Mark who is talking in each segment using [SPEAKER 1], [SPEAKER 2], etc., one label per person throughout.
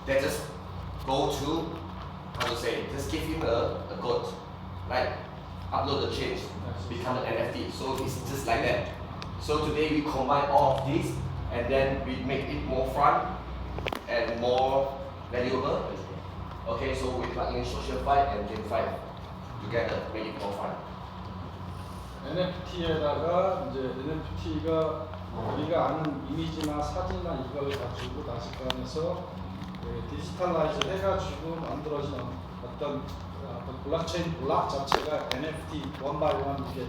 [SPEAKER 1] they just go to, how to say, just give him a code, right? Upload the change, become an NFT. So it's just like that. So today we combine all of this and then we make it more fun and more valuable. Okay, so we plug in SocialFi and GameFi together, make it more fun.
[SPEAKER 2] NFT에다가 이제 NFT가 우리가 아는 이미지나 사진이나 이걸 가지고 다시 꺼내서 디지털라이즈 해가지고 만들어진 어떤 블록체인 블록 자체가 NFT 원 바이 원 이게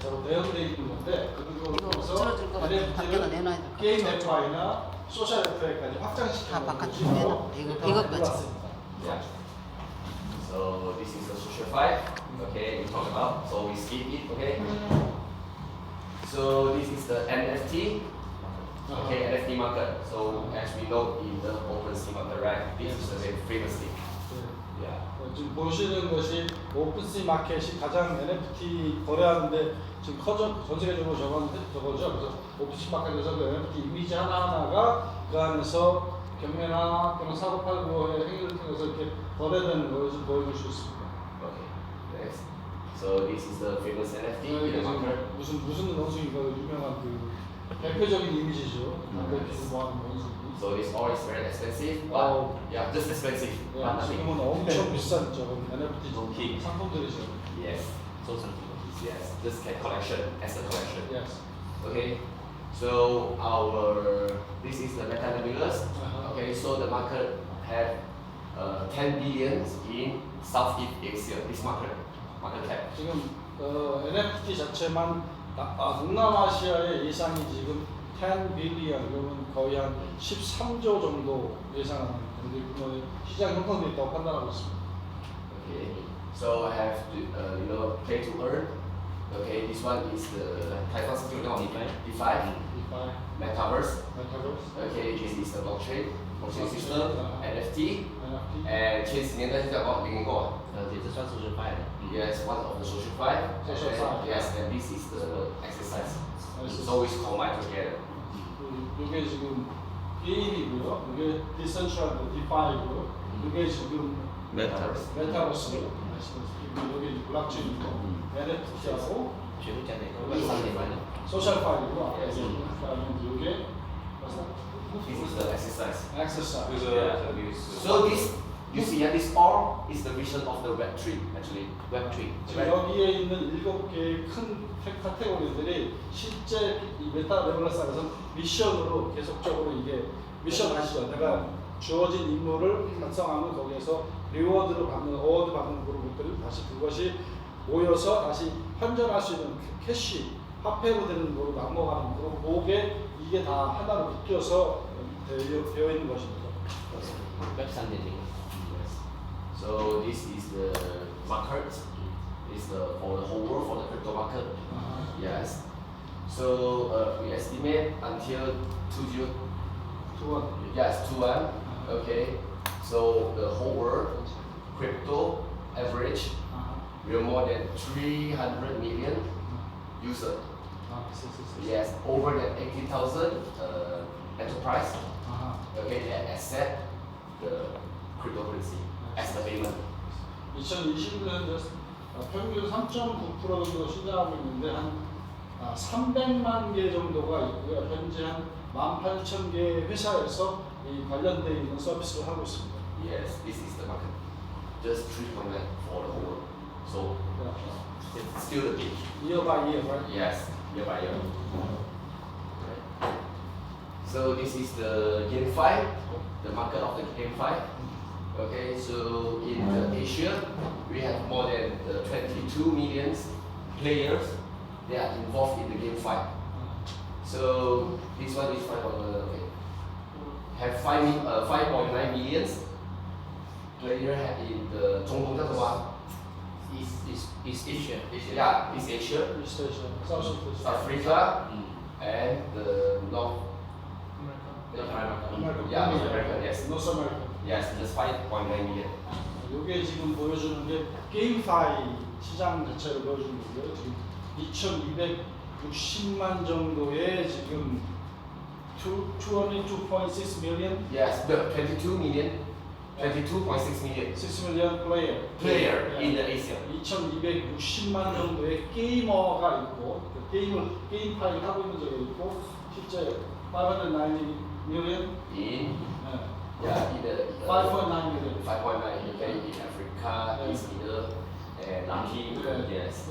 [SPEAKER 2] 대응되어 있는 건데 그거에서 NFT를 게임 FI나 소셜 FI까지 확장시키는 것이 이거
[SPEAKER 1] Yeah. So this is the SocialFi. Okay, we talk about. So we skip it. Okay. So this is the NFT. Okay, NFT market. So as we know in the OpenSea market, right? This is the very famous thing. Yeah.
[SPEAKER 2] 지금 보시는 것이 오픈시 마켓이 가장 NFT 거래하는데 지금 전 세계적으로 저거죠. 그래서 오픈시 마켓에서 그 NFT 이미지 하나하나가 그 안에서 경매나 또는 사고 팔고의 행위를 통해서 이렇게 거래되는 것을 보여줄 수 있습니다.
[SPEAKER 1] Okay. Next. So this is the famous NFT in the market.
[SPEAKER 2] 무슨 원숭이가 유명한 그 대표적인 이미지죠. 담배 좋아하는 원숭이.
[SPEAKER 1] So this all is very expensive, but yeah, just expensive. But nothing.
[SPEAKER 2] 지금은 엄청 비싼 저건 NFT 상품들이죠.
[SPEAKER 1] Yes. So yes, just get collection as a collection.
[SPEAKER 2] Yes.
[SPEAKER 1] Okay. So this is the Meta Nebulous. Okay, so the market have 10 billion in Southeast Asia. This market cap.
[SPEAKER 2] 지금 NFT 자체만 동남아시아의 예상이 지금 10 빌리언, 그러면 거의 한 13조 정도 예상하는 규모의 시장 형성돼 있다고 판단하고 있습니다.
[SPEAKER 1] Okay, so I have to pay to earn. Okay, this one is the Taiwan Security of DeFi, Metaverse. Okay, this is the blockchain system, NFT, and 前10年在讲过0.1个。
[SPEAKER 3] 这算SocialFi的。
[SPEAKER 1] Yes, one of the SocialFi. Yes, and this is the exercise. So it's combined together.
[SPEAKER 2] 이게 지금 게임이고요. 이게 디센트럴드 디파이고요. 이게 지금 메타버스. 여기 블록체인이고 NFT하고 소셜파이고 이게
[SPEAKER 1] This is the exercise.
[SPEAKER 2] 엑서사이즈.
[SPEAKER 1] So this, you see, this all is the vision of the Web3, actually. Web3.
[SPEAKER 2] 지금 여기에 있는 7개의 큰 카테고리들이 실제 이 메타 레블러스에서 미션으로 계속적으로 이게 미션 아시죠? 내가 주어진 임무를 달성하면 거기에서 리워드를 받는, 어워드 받는 그런 것들이 다시 그것이 모여서 다시 환전할 수 있는 캐시, 화폐로 되는 거로 넘어가는 그런 그게 이게 다 하나로 묶여서 되어 있는 것입니다.
[SPEAKER 1] So this is the market. It's for the whole world, for the crypto market. Yes. So we estimate until 2021. Yes, 21. Okay. So the whole world crypto average will more than 300 million users. Yes, over than 80,000 enterprise. Okay, that accept the cryptocurrency as the payment.
[SPEAKER 2] 2021년 평균 3.9% 정도 신장하고 있는데 한 300만 개 정도가 있고요. 현재 한 18,000개 회사에서 이 관련되어 있는 서비스를 하고 있습니다.
[SPEAKER 1] Yes, this is the market. Just 3.9 for the whole world. So it's still the big.
[SPEAKER 2] Year by year, right?
[SPEAKER 1] Yes, year by year. So this is the GameFi, the market of the GameFi. Okay, so in Asia, we have more than 22 million players. They are involved in the GameFi. So this one is 5.9. Okay, have 5.9 million players in the
[SPEAKER 3] East Asia.
[SPEAKER 1] Yeah, East Asia,
[SPEAKER 2] East Asia, South Asia,
[SPEAKER 1] Africa, and the North
[SPEAKER 2] America.
[SPEAKER 1] Yeah, North America. Yes.
[SPEAKER 2] North America.
[SPEAKER 1] Yes, just 5.9 million.
[SPEAKER 2] 이게 지금 보여주는 게 게임파이 시장 자체를 보여주는 거고요. 지금 2,260만 정도의 지금 202.6 million,
[SPEAKER 1] Yes, the 22 million, 22.6 million
[SPEAKER 2] 6 million
[SPEAKER 1] player in the Asia.
[SPEAKER 2] 2,260만 정도의 게이머가 있고 그 게임 파일 하고 있는 적이 있고 실제 590 million,
[SPEAKER 1] In
[SPEAKER 2] 네,
[SPEAKER 1] yeah, in the
[SPEAKER 2] 5.9 million.
[SPEAKER 1] 5.9 okay, in Africa,
[SPEAKER 2] Yeah.
[SPEAKER 1] East Middle, and Latin.
[SPEAKER 2] 네,
[SPEAKER 1] Yes.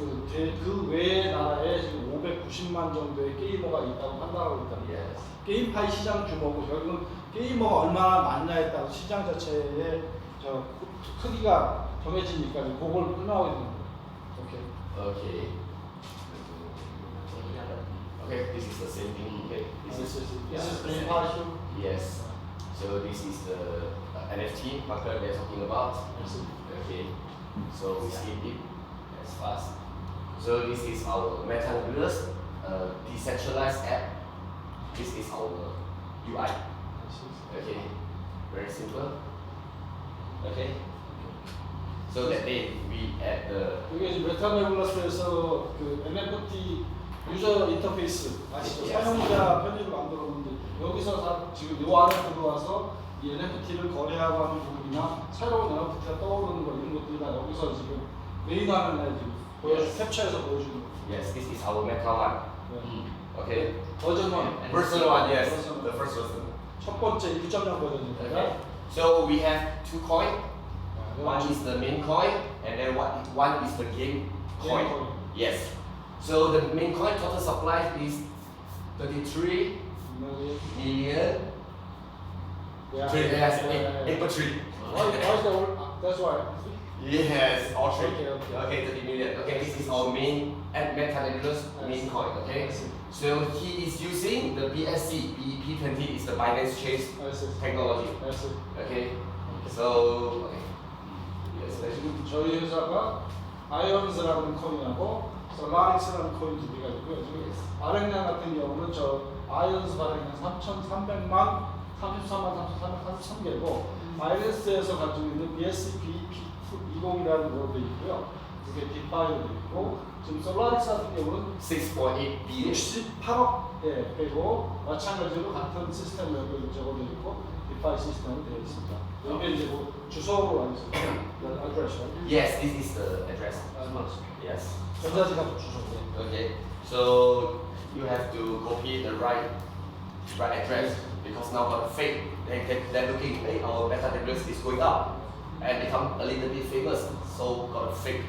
[SPEAKER 2] 그 외의 나라에 지금 590만 정도의 게이머가 있다고 판단하고 있다.
[SPEAKER 1] Yes.
[SPEAKER 2] 게임 파이 시장 규모고 결국은 게이머가 얼마나 많냐에 따라 시장 자체의 저 크기가 정해지니까 이제 그걸 설명하고 있는 거예요. 오케이.
[SPEAKER 1] Okay. Okay, this is the same thing. Okay, this is
[SPEAKER 2] This is
[SPEAKER 1] the
[SPEAKER 2] game
[SPEAKER 1] same.
[SPEAKER 2] party.
[SPEAKER 1] Yes. So this is the NFT market they're talking about. Okay. So we skip it as fast. So this is our Metaverse decentralized app. This is our UI. Okay. Very simple. Okay. So that day we add the
[SPEAKER 2] 이게 지금 메타네블러스에서 그 NFT 유저 인터페이스 아시죠?
[SPEAKER 1] Yes.
[SPEAKER 2] 사용자 편의를 만들었는데 여기서 지금 요 안에 들어와서 이 NFT를 거래하고 하는 부분이나 새로운 NFT가 떠오르는 거 이런 것들이 다 여기서 지금 메인 화면에 지금
[SPEAKER 1] Yes.
[SPEAKER 2] 캡처해서 보여주는 거예요.
[SPEAKER 1] yes, this is our Meta one.
[SPEAKER 2] 네.
[SPEAKER 1] Okay.
[SPEAKER 2] 버전 1
[SPEAKER 1] Version one, yes,
[SPEAKER 2] Version
[SPEAKER 1] the
[SPEAKER 2] one.
[SPEAKER 1] first version.
[SPEAKER 2] 첫 번째 1.0 버전입니다.
[SPEAKER 1] Okay. So we have two coin. One is the main coin, and then one is the game coin.
[SPEAKER 2] coin.
[SPEAKER 1] Yes. So the main coin total supply is 33 million.
[SPEAKER 2] Yeah.
[SPEAKER 1] Yes,
[SPEAKER 2] Yeah.
[SPEAKER 1] 8.3.
[SPEAKER 2] Why is the word? That's why.
[SPEAKER 1] Yes, all three.
[SPEAKER 2] Okay, okay.
[SPEAKER 1] Okay, 30 million. Okay, this is our main at Metanebulas main coin. Okay.
[SPEAKER 2] I see.
[SPEAKER 1] So he is using the BSC BEP20 is the Binance Chase
[SPEAKER 2] I see.
[SPEAKER 1] technology.
[SPEAKER 2] I see.
[SPEAKER 1] Okay. So okay. Yes.
[SPEAKER 2] 지금 저희 회사가 아이언즈라는 코인하고 솔라리스라는 코인 두 개가 있고요. 지금 발행량 같은 경우는 저 아이언즈 발행량 3,300만 33만 3,333개고 바이낸스에서 가지고 있는 BSC BEP20이라는 걸로 되어 있고요. 그게 디파이로 되어 있고 지금 솔라리스 같은 경우는
[SPEAKER 1] 6.8 billion.
[SPEAKER 2] 68억에 되고 마찬가지로 같은 시스템으로 적어져 있고 디파이 시스템으로 되어 있습니다. 여기 이제 뭐 주소로 알고 있습니다. address.
[SPEAKER 1] Yes, this is the address. Yes.
[SPEAKER 2] 전자지갑 주소.
[SPEAKER 1] Okay. So you have to copy the right address because now got fake. They're looking, hey, our Metanebulas is going up and become a little bit famous. So got a fake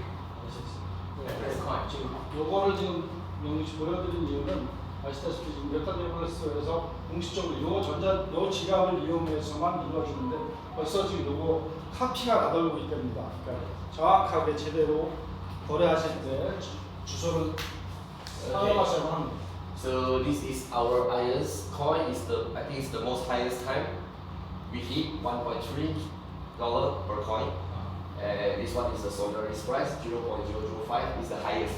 [SPEAKER 1] address coin.
[SPEAKER 2] 지금 요거를 지금 영시 보여드린 이유는 아시다시피 지금 메타네블러스에서 공식적으로 요 지갑을 이용해서만 이루어지는데 벌써 지금 요거 카피가 나돌고 있답니다. 그러니까 정확하게 제대로 거래하실 때 주소를 사용하셔야 합니다.
[SPEAKER 1] So this is our highest coin. Is the I think it's the most highest time we hit $1.3 per coin. And this one is the Solaris price 0.005 is the highest.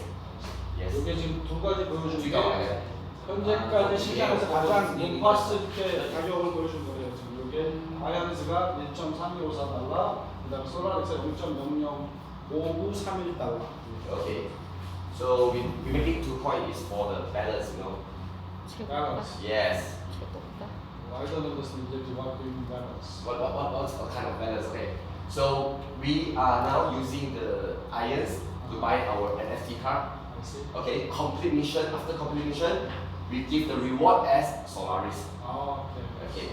[SPEAKER 1] Yes.
[SPEAKER 2] 이게 지금 두 가지 보여준 게
[SPEAKER 1] 쥐가
[SPEAKER 2] 현재까지 시장에서 가장 높았을 때 가격을 보여준 거예요. 지금 이게 아이언즈가 1.3254달러, 그다음에 솔라리스가 0.005931달러.
[SPEAKER 1] Okay. So we making 2 coin is for the balance, you know.
[SPEAKER 2] Balance.
[SPEAKER 1] Yes.
[SPEAKER 2] I don't understand exactly what you mean balance.
[SPEAKER 1] What kind of balance? Okay. So we are now using the irons to buy our NFT card.
[SPEAKER 2] I see.
[SPEAKER 1] Okay. Complete mission. After complete mission, we give the reward as Solaris.
[SPEAKER 2] 아, 오케이.
[SPEAKER 1] Okay.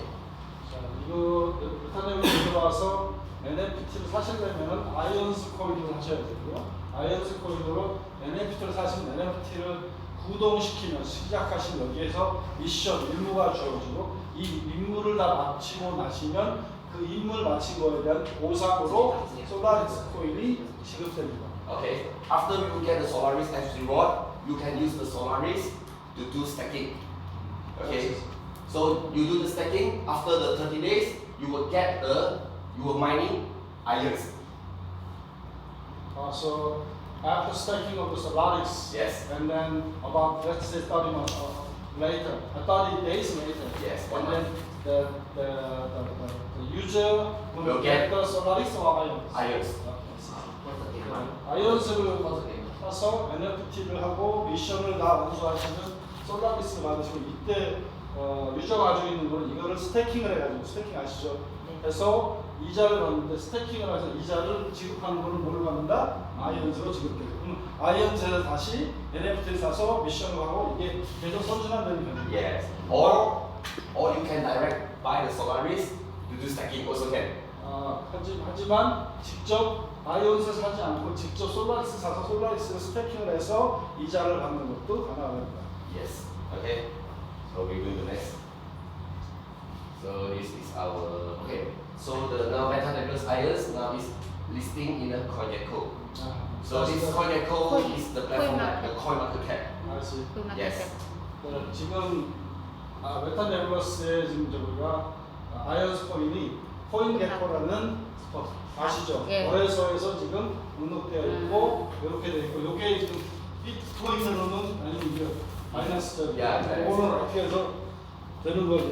[SPEAKER 2] 자, 이거 메타네블러스 들어와서 NFT를 사시려면은 아이언스 코인을 사셔야 되고요. 아이언스 코인으로 NFT를 사시면 NFT를 구동시키면 시작하신 여기에서 미션, 임무가 주어지고 이 임무를 다 마치고 나시면 그 임무를 마친 거에 대한 보상으로 솔라리스 코인이 지급됩니다.
[SPEAKER 1] Okay. After you get the Solaris as reward, you can use the Solaris to do stacking. Okay. So you do the stacking. After the 30 days, you will mining irons.
[SPEAKER 2] So after stacking of the Solaris,
[SPEAKER 1] Yes.
[SPEAKER 2] and then about let's say 30 months later, 30 days later,
[SPEAKER 1] Yes,
[SPEAKER 2] and
[SPEAKER 1] 1
[SPEAKER 2] then
[SPEAKER 1] month.
[SPEAKER 2] the user will
[SPEAKER 1] Will
[SPEAKER 2] get
[SPEAKER 1] get
[SPEAKER 2] the Solaris or Ions.
[SPEAKER 1] Irons.
[SPEAKER 2] 아이언스를 사서 NFT를 하고 미션을 다 완수하시면 솔라리스를 받으시고 이때 유저가 가지고 있는 거는 이거를 스태킹을 해가지고 스태킹 아시죠?
[SPEAKER 4] 네.
[SPEAKER 2] 해서 이자를 받는데 스태킹을 해서 이자를 지급하는 거는 뭘 받는다? 아이언즈로 지급돼요. 그럼 아이언즈에서 다시 NFT를 사서 미션을 하고 이게 계속 선순환되는 편이에요.
[SPEAKER 1] Yes. Or you can direct buy the Solaris to do stacking also can.
[SPEAKER 2] 하지만 직접 아이언스 사지 않고 직접 솔라리스 사서 솔라리스를 스태킹을 해서 이자를 받는 것도 가능합니다.
[SPEAKER 1] Yes. Okay. So we go to the next. So this is our okay. So the now Meta Nebulous Ions now is listing in the CoinGecko. So this CoinGecko is the platform like the coin market cap.
[SPEAKER 2] 알지.
[SPEAKER 1] Yes.
[SPEAKER 2] 지금 메타 네블러스의 지금 저희가 아이언스 코인이 코인게코라는 아시죠?
[SPEAKER 4] 예.
[SPEAKER 2] 거래소에서 지금 등록되어 있고 이렇게 되어 있고 이게 지금 비트코인으로는 아니면 이게 마이너스죠.
[SPEAKER 1] 야,
[SPEAKER 2] 이거는 어떻게 해서 되는 거죠?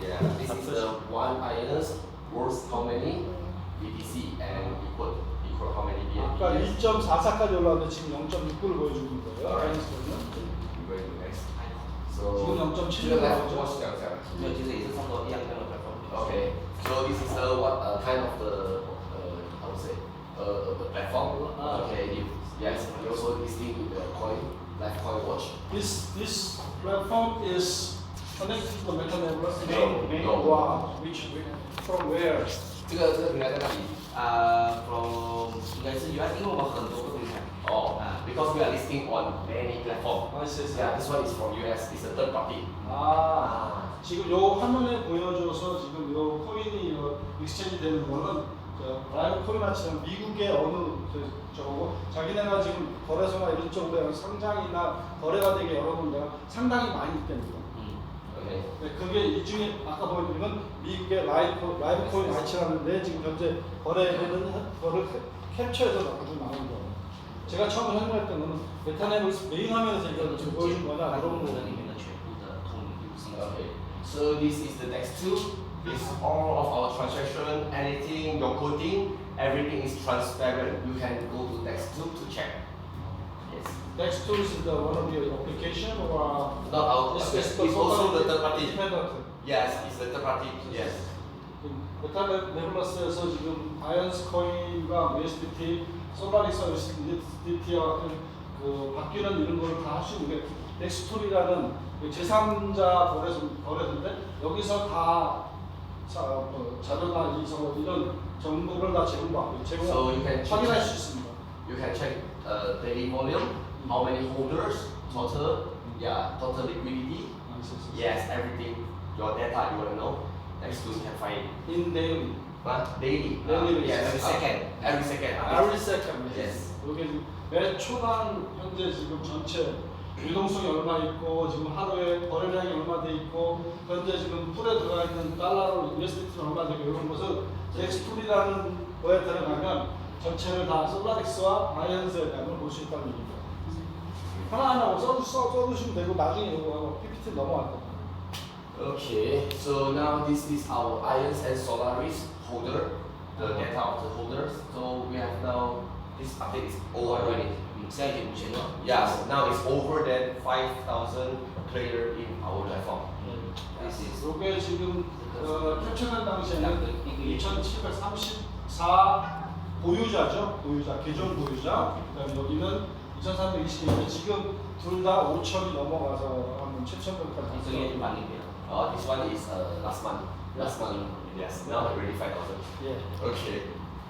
[SPEAKER 1] Yeah. This is the one ions worth how many BTC and equal how many
[SPEAKER 2] 아까
[SPEAKER 1] BNB.
[SPEAKER 2] 1.44까지 올라왔는데 지금 0.69를 보여주는 거예요. 아이언스 코인은
[SPEAKER 1] We go to next.
[SPEAKER 2] 지금
[SPEAKER 1] So
[SPEAKER 2] 0.7을 나오죠.
[SPEAKER 3] 没有，其实也是差不多一样的 platform。
[SPEAKER 1] Okay. So this is what kind of the how to say the platform. Okay. Yes. We also listing in the coin like Coin Watch.
[SPEAKER 2] This platform is connected to the Meta Nebulous main
[SPEAKER 1] No.
[SPEAKER 2] wow, which from where?
[SPEAKER 1] 这个平台在哪里？
[SPEAKER 3] from 应该是 US，因为我们很多个平台。
[SPEAKER 1] Oh, because we are listing on many platform.
[SPEAKER 2] I see.
[SPEAKER 1] Yeah, this one is from US. It's a third party.
[SPEAKER 2] 지금 요 화면에 보여줘서 지금 요 코인이 요 익스체인지 되는 거는 라이브 코인아처럼 미국의 어느 저거고 자기네가 지금 거래소나 이런 쪽으로 상장이나 거래가 되게 여러 군데가 상당히 많이 있답니다.
[SPEAKER 1] Okay.
[SPEAKER 2] 네, 그게 이 중에 아까 보여드린 건 미국의 라이브 코인 아치라는데 지금 현재 거래되는 거를 캡처해서 가지고 나온 거예요. 제가 처음에 설명했던 거는 메타네블스 메인 화면에서 이걸 지금 보여준 거냐 그런
[SPEAKER 3] 这
[SPEAKER 2] 거.
[SPEAKER 3] 里面的全部的通灵路径。
[SPEAKER 1] Okay. So this is the next two. This all of our transaction, anything, your coding, everything is transparent. You can go to next two to check. Yes.
[SPEAKER 2] Next tool is the one of your application or
[SPEAKER 1] Not our. It's also the third party.
[SPEAKER 2] independent.
[SPEAKER 1] Yes, it's the third party. Yes.
[SPEAKER 2] 메타 네블러스에서 지금 아이언스 코인과 USDT, 솔라리스 USDT와 같은 그 바뀌는 이런 거를 다 할 수 있는 게 넥스토리라는 제3자 거래소인데 여기서 다 자료나 이런 정보를 다
[SPEAKER 1] So you can
[SPEAKER 2] 확인할
[SPEAKER 1] check.
[SPEAKER 2] 수 있습니다.
[SPEAKER 1] You can check daily volume, how many holders, total, yeah, total liquidity. Yes, everything. Your data you wanna know. Next two can find.
[SPEAKER 2] In daily.
[SPEAKER 1] Daily.
[SPEAKER 2] Daily
[SPEAKER 1] Yes.
[SPEAKER 3] every second.
[SPEAKER 1] Every second.
[SPEAKER 2] Every second.
[SPEAKER 1] Yes.
[SPEAKER 2] 여기 매 초당 현재 지금 전체 유동성이 얼마 있고 지금 하루에 거래량이 얼마 돼 있고 현재 지금 풀에 들어가 있는 달러로 USDT는 얼마 되고 이런 것을 넥스툴이라는 거에 들어가면 전체를 다 솔라릭스와 아이언스의 양을 볼 수 있다는 얘기입니다. 하나하나 써두시면 되고 나중에 이거 PPT 넘어갈 겁니다.
[SPEAKER 1] Okay. So now this is our ions and Solaris holder, the data of the holders. So we have now this update is over already.
[SPEAKER 3] 现在已经5000了。
[SPEAKER 1] Yes. Now it's over than 5,000 player in our platform.
[SPEAKER 3] This is
[SPEAKER 2] 이게 지금 캡처한 당시에는 2,734 보유자죠. 계정 보유자. 그다음에 여기는 2,322. 지금 둘 다 5,000이 넘어가서 한 7,000까지
[SPEAKER 3] 这个也蛮厉害的。
[SPEAKER 1] This one is last month. Last month. Yes. Now already 5,000.
[SPEAKER 2] 예.
[SPEAKER 1] Okay.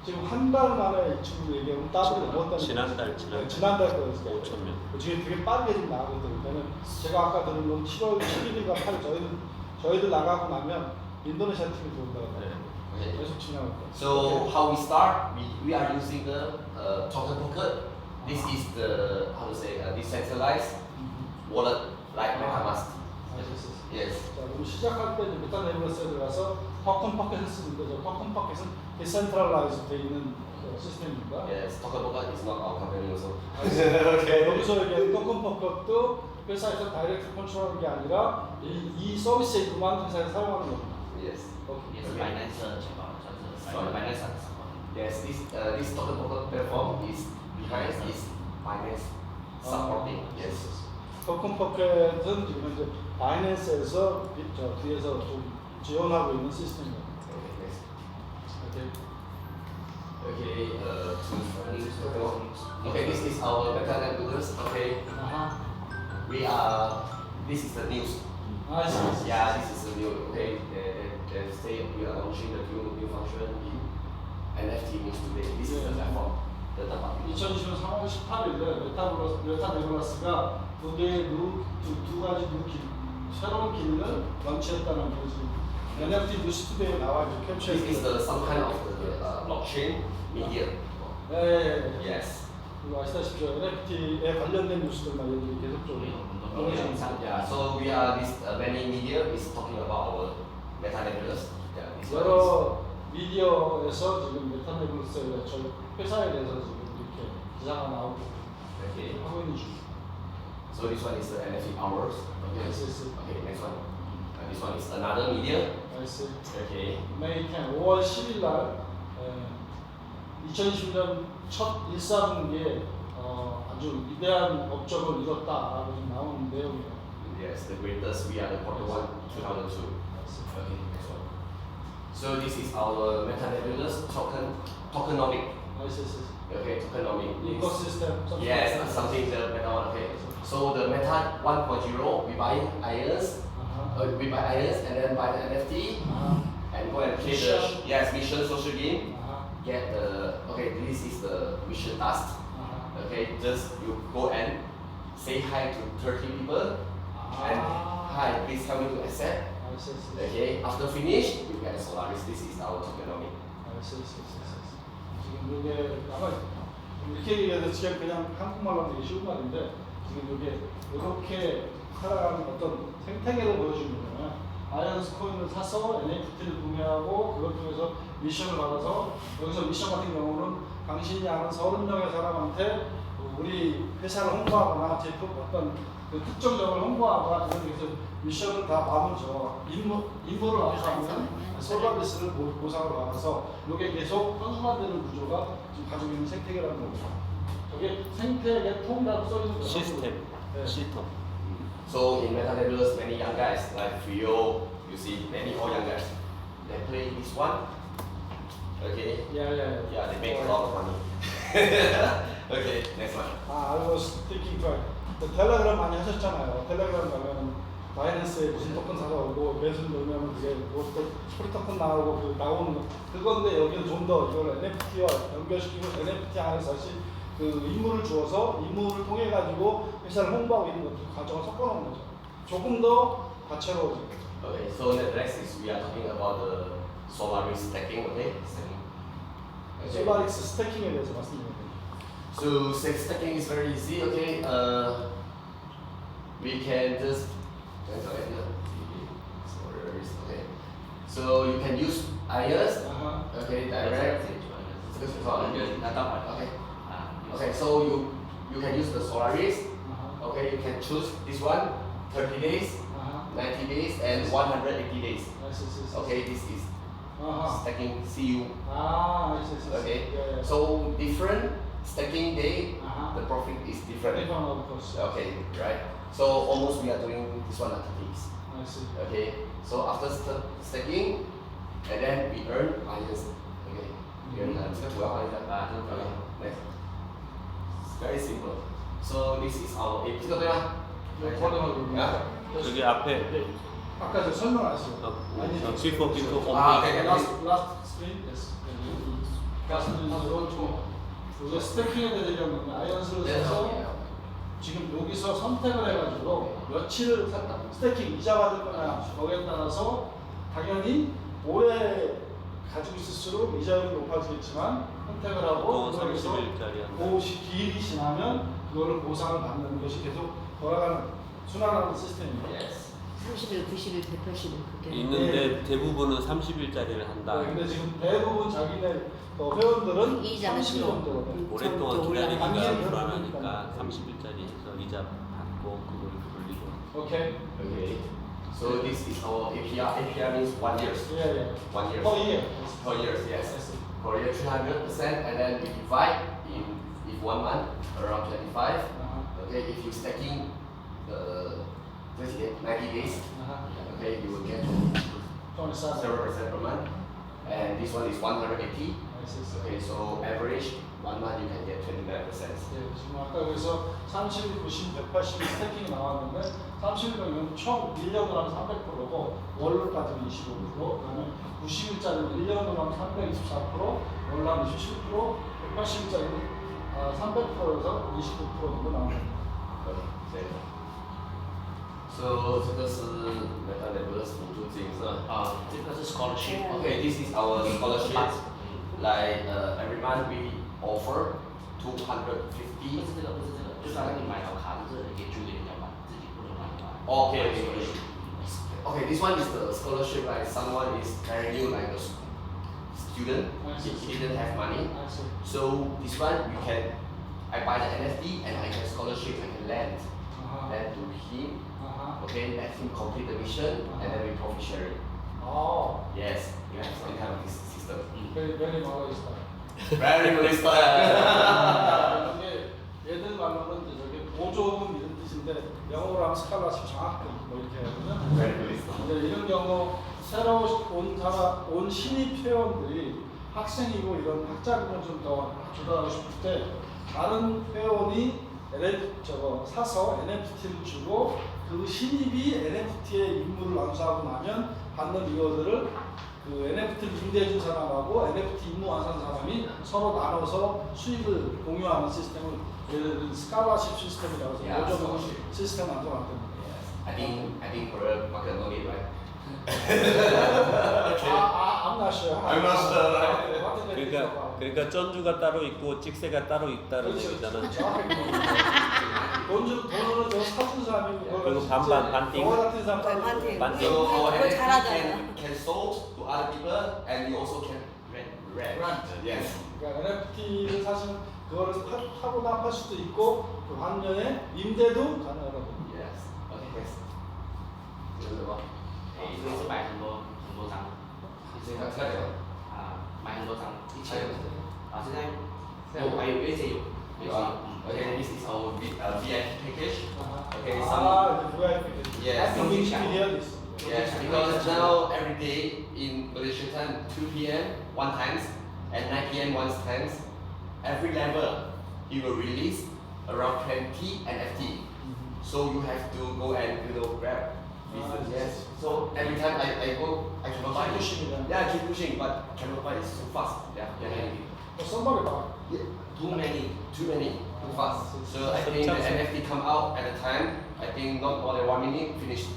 [SPEAKER 2] 지금 한 달 만에 이 친구 얘기하면 따블이 넘었다는
[SPEAKER 5] 지난달
[SPEAKER 2] 지난달 거였어요.
[SPEAKER 5] 5,000명.
[SPEAKER 2] 지금 되게 빠르게 지금 나가고 있거든요. 그러니까 제가 아까 들은 건 7월 7일인가 8일 저희들 나가고 나면 인도네시아 팀이 들어온다고
[SPEAKER 1] Okay.
[SPEAKER 2] 계속 진행할 거예요.
[SPEAKER 1] So how we start? We are using the token pocket. This is the how to say decentralized wallet like MetaMask. Yes.
[SPEAKER 2] 자, 그럼 시작할 때 메타 네블러스에 들어가서 토큰 포켓을 쓰는 거죠. 토큰 포켓은 디센트럴라이즈 돼 있는 시스템입니다.
[SPEAKER 1] Yes. Token pocket is not our company also.
[SPEAKER 2] 여기서 얘기하는 토큰 포켓도 회사에서 다이렉트 컨트롤하는 게 아니라 이 서비스에만 회사에서 사용하는 겁니다.
[SPEAKER 1] Yes.
[SPEAKER 3] 也是 Binance 的钱包，算是 Binance 的钱包。
[SPEAKER 1] Yes. This token pocket platform is behind is Binance supporting. Yes.
[SPEAKER 2] 토큰 포켓은 지금 현재 바이낸스에서 저 뒤에서 좀 지원하고 있는 시스템이에요.
[SPEAKER 1] Okay, next.
[SPEAKER 2] 오케이.
[SPEAKER 1] Okay, okay, this is our meta nebulous. Okay,
[SPEAKER 2] 아하.
[SPEAKER 1] this is the news.
[SPEAKER 2] 아, 시.
[SPEAKER 1] Yeah, this is the new. Okay, they say we are launching the new function in NFT news today. This is the platform. The platform.
[SPEAKER 2] 2020년 3월 18일에 메타네블러스가 두 가지 새로운 기능을 런치했다는 거지. NFT 뉴스투데이에 나와 이제
[SPEAKER 1] This is
[SPEAKER 2] 캡처해서.
[SPEAKER 1] some kind of blockchain media.
[SPEAKER 2] 네.
[SPEAKER 1] Yes.
[SPEAKER 2] 이거 아시다시피 NFT에 관련된 뉴스들만 얘기 계속적으로 보내주고 있습니다.
[SPEAKER 1] Yeah. So we are this many media is talking about our meta nebulous. Yeah. This one is.
[SPEAKER 2] 여러 미디어에서 지금 메타네블러스의 저희 회사에 대해서 지금 이렇게 기사가 나오고
[SPEAKER 1] Okay.
[SPEAKER 2] 하고 있는 중.
[SPEAKER 1] So this one is the NFT hours. Okay.
[SPEAKER 2] Yes, yes, yes.
[SPEAKER 1] Okay. Next one. This one is another media.
[SPEAKER 2] 나이스.
[SPEAKER 1] Okay.
[SPEAKER 2] 메이 10, 5월 10일 날 2020년 첫 1사분기에 아주 위대한 업적을 이뤘다라고 지금 나오는 내용이에요.
[SPEAKER 1] Yes, the greatest. We are the quarter one 2002. Okay. Next one. So this is our meta nebulous tokenomic.
[SPEAKER 2] 나이스.
[SPEAKER 1] Okay. Tokenomic.
[SPEAKER 2] 이코시스템.
[SPEAKER 1] Yes, something the meta one. Okay. So the meta 1.0, we buy irons. We buy irons and then buy the NFT and go and play the mission social game. Get the this is the mission task. Okay, just you go and say hi to 30 people and hi, please help me to accept. Okay, after finish you get a Solaris. This is our tokenomic.
[SPEAKER 2] 지금 이게 아마 이렇게 얘기해서 지금 그냥 한국말로 되게 쉬운 말인데 지금 이게 이렇게 살아가는 어떤 생태계를 보여주는 거잖아요. 아이언스 코인을 사서 NFT를 구매하고 그걸 통해서 미션을 받아서 여기서 미션 같은 경우는 당신이 아는 30명의 사람한테 우리 회사를 홍보하거나 제품 어떤 그 특정 점을 홍보하거나 이런 데서 미션을 다 받으면서 임무를 완수하면 솔라비스를 보상으로 받아서 이게 계속 현수화되는 구조가 지금 가지고 있는 생태계라는 거죠. 저게 생태계 통이라고 써있는 거죠.
[SPEAKER 4] 시스템,
[SPEAKER 2] 네.
[SPEAKER 4] 시스템.
[SPEAKER 1] So in Meta Nebulous, many young guys like Frio, you see many all young guys, they play this one. Okay. Yeah, they make a lot of money. Okay, next one.
[SPEAKER 2] I was thinking 텔레그램 많이 하셨잖아요. 텔레그램 가면 바이낸스에 무슨 토큰 사서 오고 매수 넣으면 그게 그것도 프리 토큰 나오고 그 나오는 거 그건데 여기는 좀 더 이걸 NFT와 연결시키고 NFT 안에서 다시 그 임무를 주어서 임무를 통해 가지고 회사를 홍보하고 있는 것도 과정을 섞어놓은 거죠. 조금 더 다채로워진 거죠.
[SPEAKER 1] Okay, so the next is we are talking about the Solaris stacking. Okay.
[SPEAKER 2] 솔라리스 스태킹에 대해서 말씀드립니다.
[SPEAKER 1] So stacking is very easy. Okay. We can just okay. So you can use ions. Okay, direct. Okay. Okay, so you can use the Solaris. Okay, you can choose this one, 30 days, 90 days, and 180 days. Okay, this is stacking CU. Okay, so different stacking day, the profit is different. Okay, right. So almost we are doing this one at least. Okay, so after stacking, and then we earn ions. Okay, we earn ions. Okay, next. Very simple. So this is our AP. Yeah.
[SPEAKER 4] 여기 앞에
[SPEAKER 2] 아까 저 설명하셨어요.
[SPEAKER 4] 비포
[SPEAKER 1] okay.
[SPEAKER 2] Last screen, yes. 이제 스태킹에 대해서 아이언스를 써서 지금 여기서 선택을 해가지고 며칠을 스태킹 이자 받을 거냐 거기에 따라서 당연히 오래 가지고 있을수록 이자율이 높아지겠지만 선택을 하고 그래서
[SPEAKER 4] 30일짜리
[SPEAKER 2] 그 기일이 지나면 그거를 보상을 받는 것이 계속 돌아가는 순환하는 시스템입니다.
[SPEAKER 1] Yes.
[SPEAKER 5] 30일, 90일, 180일 그렇게.
[SPEAKER 4] 있는데 대부분은 30일짜리를 한다.
[SPEAKER 2] 근데 지금 대부분 자기네 회원들은
[SPEAKER 5] 이자는
[SPEAKER 2] 30일 정도.
[SPEAKER 4] 오랫동안 기다리기가
[SPEAKER 2] 올라가는
[SPEAKER 4] 불안하니까 30일짜리 해서 이자 받고 그걸 돌리고.
[SPEAKER 2] 오케이.
[SPEAKER 1] Okay. So this is our APR. APR means 1 year.
[SPEAKER 2] 예.
[SPEAKER 1] 1 year.
[SPEAKER 2] 어 이게.
[SPEAKER 1] For years, yes. For year 300%, and then we divide in if 1 month around 25. Okay, if you stacking 30 days, 90 days. Okay, you will get
[SPEAKER 2] 27.
[SPEAKER 1] 0% per month. And this one is 180. Okay, so average 1 month you can get 29%.
[SPEAKER 2] 예, 지금 아까 그래서 30, 90, 180 스태킹이 나왔는데 30일이면 총 1년으로 하면 300%고 월로 따지면 25%, 그다음에 90일짜리는 1년으로 하면 324%, 월로 하면 27%, 180일짜리는 300%에서 29% 정도 나옵니다.
[SPEAKER 1] Okay, so 这个是 Meta Nebulous 辅助金是吧？
[SPEAKER 3] 这个是 scholarship。
[SPEAKER 1] Okay, this is our scholarship. Like every month we offer 250.
[SPEAKER 3] 不是这个，就是让你买到卡，就是可以租给人家玩，自己不能玩的话。
[SPEAKER 1] Okay, okay, this one is the scholarship. Like someone is very new, like a student, he didn't have money.
[SPEAKER 2] I see.
[SPEAKER 1] So this one you can, I buy the NFT and I get scholarship. I can lend to him. Okay, let him complete the mission and then we profit sharing. Yes, we have some kind of this system.
[SPEAKER 2] very malicious.
[SPEAKER 1] Very malicious.
[SPEAKER 2] 이게 얘들 말로는 이제 저게 보조금 이런 뜻인데 영어로 하면 스칼라십 장학금 뭐 이렇게 하거든요.
[SPEAKER 1] Very malicious.
[SPEAKER 2] 근데 이런 경우 새로 온 신입 회원들이 학생이고 이런 학자금을 좀 더 조달하고 싶을 때 다른 회원이 사서 NFT를 주고 그 신입이 NFT의 임무를 완수하고 나면 받는 이거들을 그 NFT를 임대해준 사람하고 NFT 임무 완수한 사람이 서로 나눠서 수익을 공유하는 시스템을 예를 들어 스칼라십 시스템이라고 해서 보조금 시스템 만들어놨거든요.
[SPEAKER 1] I think for a market no need, right?
[SPEAKER 2] I'm not sure.
[SPEAKER 1] I'm not sure, right?
[SPEAKER 4] 그러니까 전주가 따로 있고 찍새가 따로 있다는
[SPEAKER 2] 그렇죠.
[SPEAKER 4] 얘기잖아.
[SPEAKER 2] 정확하게 돈으로 저 사준 사람이
[SPEAKER 4] 그리고 반반 반띵.
[SPEAKER 2] 저 같은 사람
[SPEAKER 5] 반띵.
[SPEAKER 4] 반띵.
[SPEAKER 1] So our
[SPEAKER 5] 그거
[SPEAKER 1] NFT
[SPEAKER 5] 잘하잖아요.
[SPEAKER 1] can sold to other people and you also can rent. Yes.
[SPEAKER 2] 그러니까 NFT를 사실 그거를 타고나 팔 수도 있고 그 반면에 임대도 가능하다고.
[SPEAKER 1] Yes. Okay. Yes. 这是什么？
[SPEAKER 3] 这个是买很多张，
[SPEAKER 1] 这个看着。
[SPEAKER 3] 买很多张，1000。
[SPEAKER 1] 还有
[SPEAKER 3] 现在有一些有。
[SPEAKER 1] Okay, this is our VIP package. Okay,
[SPEAKER 2] 아, VIP.
[SPEAKER 1] Yes.
[SPEAKER 2] Yes.
[SPEAKER 1] Yes, because now every day in Malaysia time 2 p.m. one times and 9 p.m. one times, every level he will release around 20 NFT. So you have to go and grab. Yes. So every time I go, I cannot buy. Yeah, keep pushing, but cannot buy. It's too fast. Yeah.
[SPEAKER 2] Somebody buy.
[SPEAKER 3] Too many.
[SPEAKER 1] Too fast. So I think the NFT come out at a time. I think not more than 1 minute finished.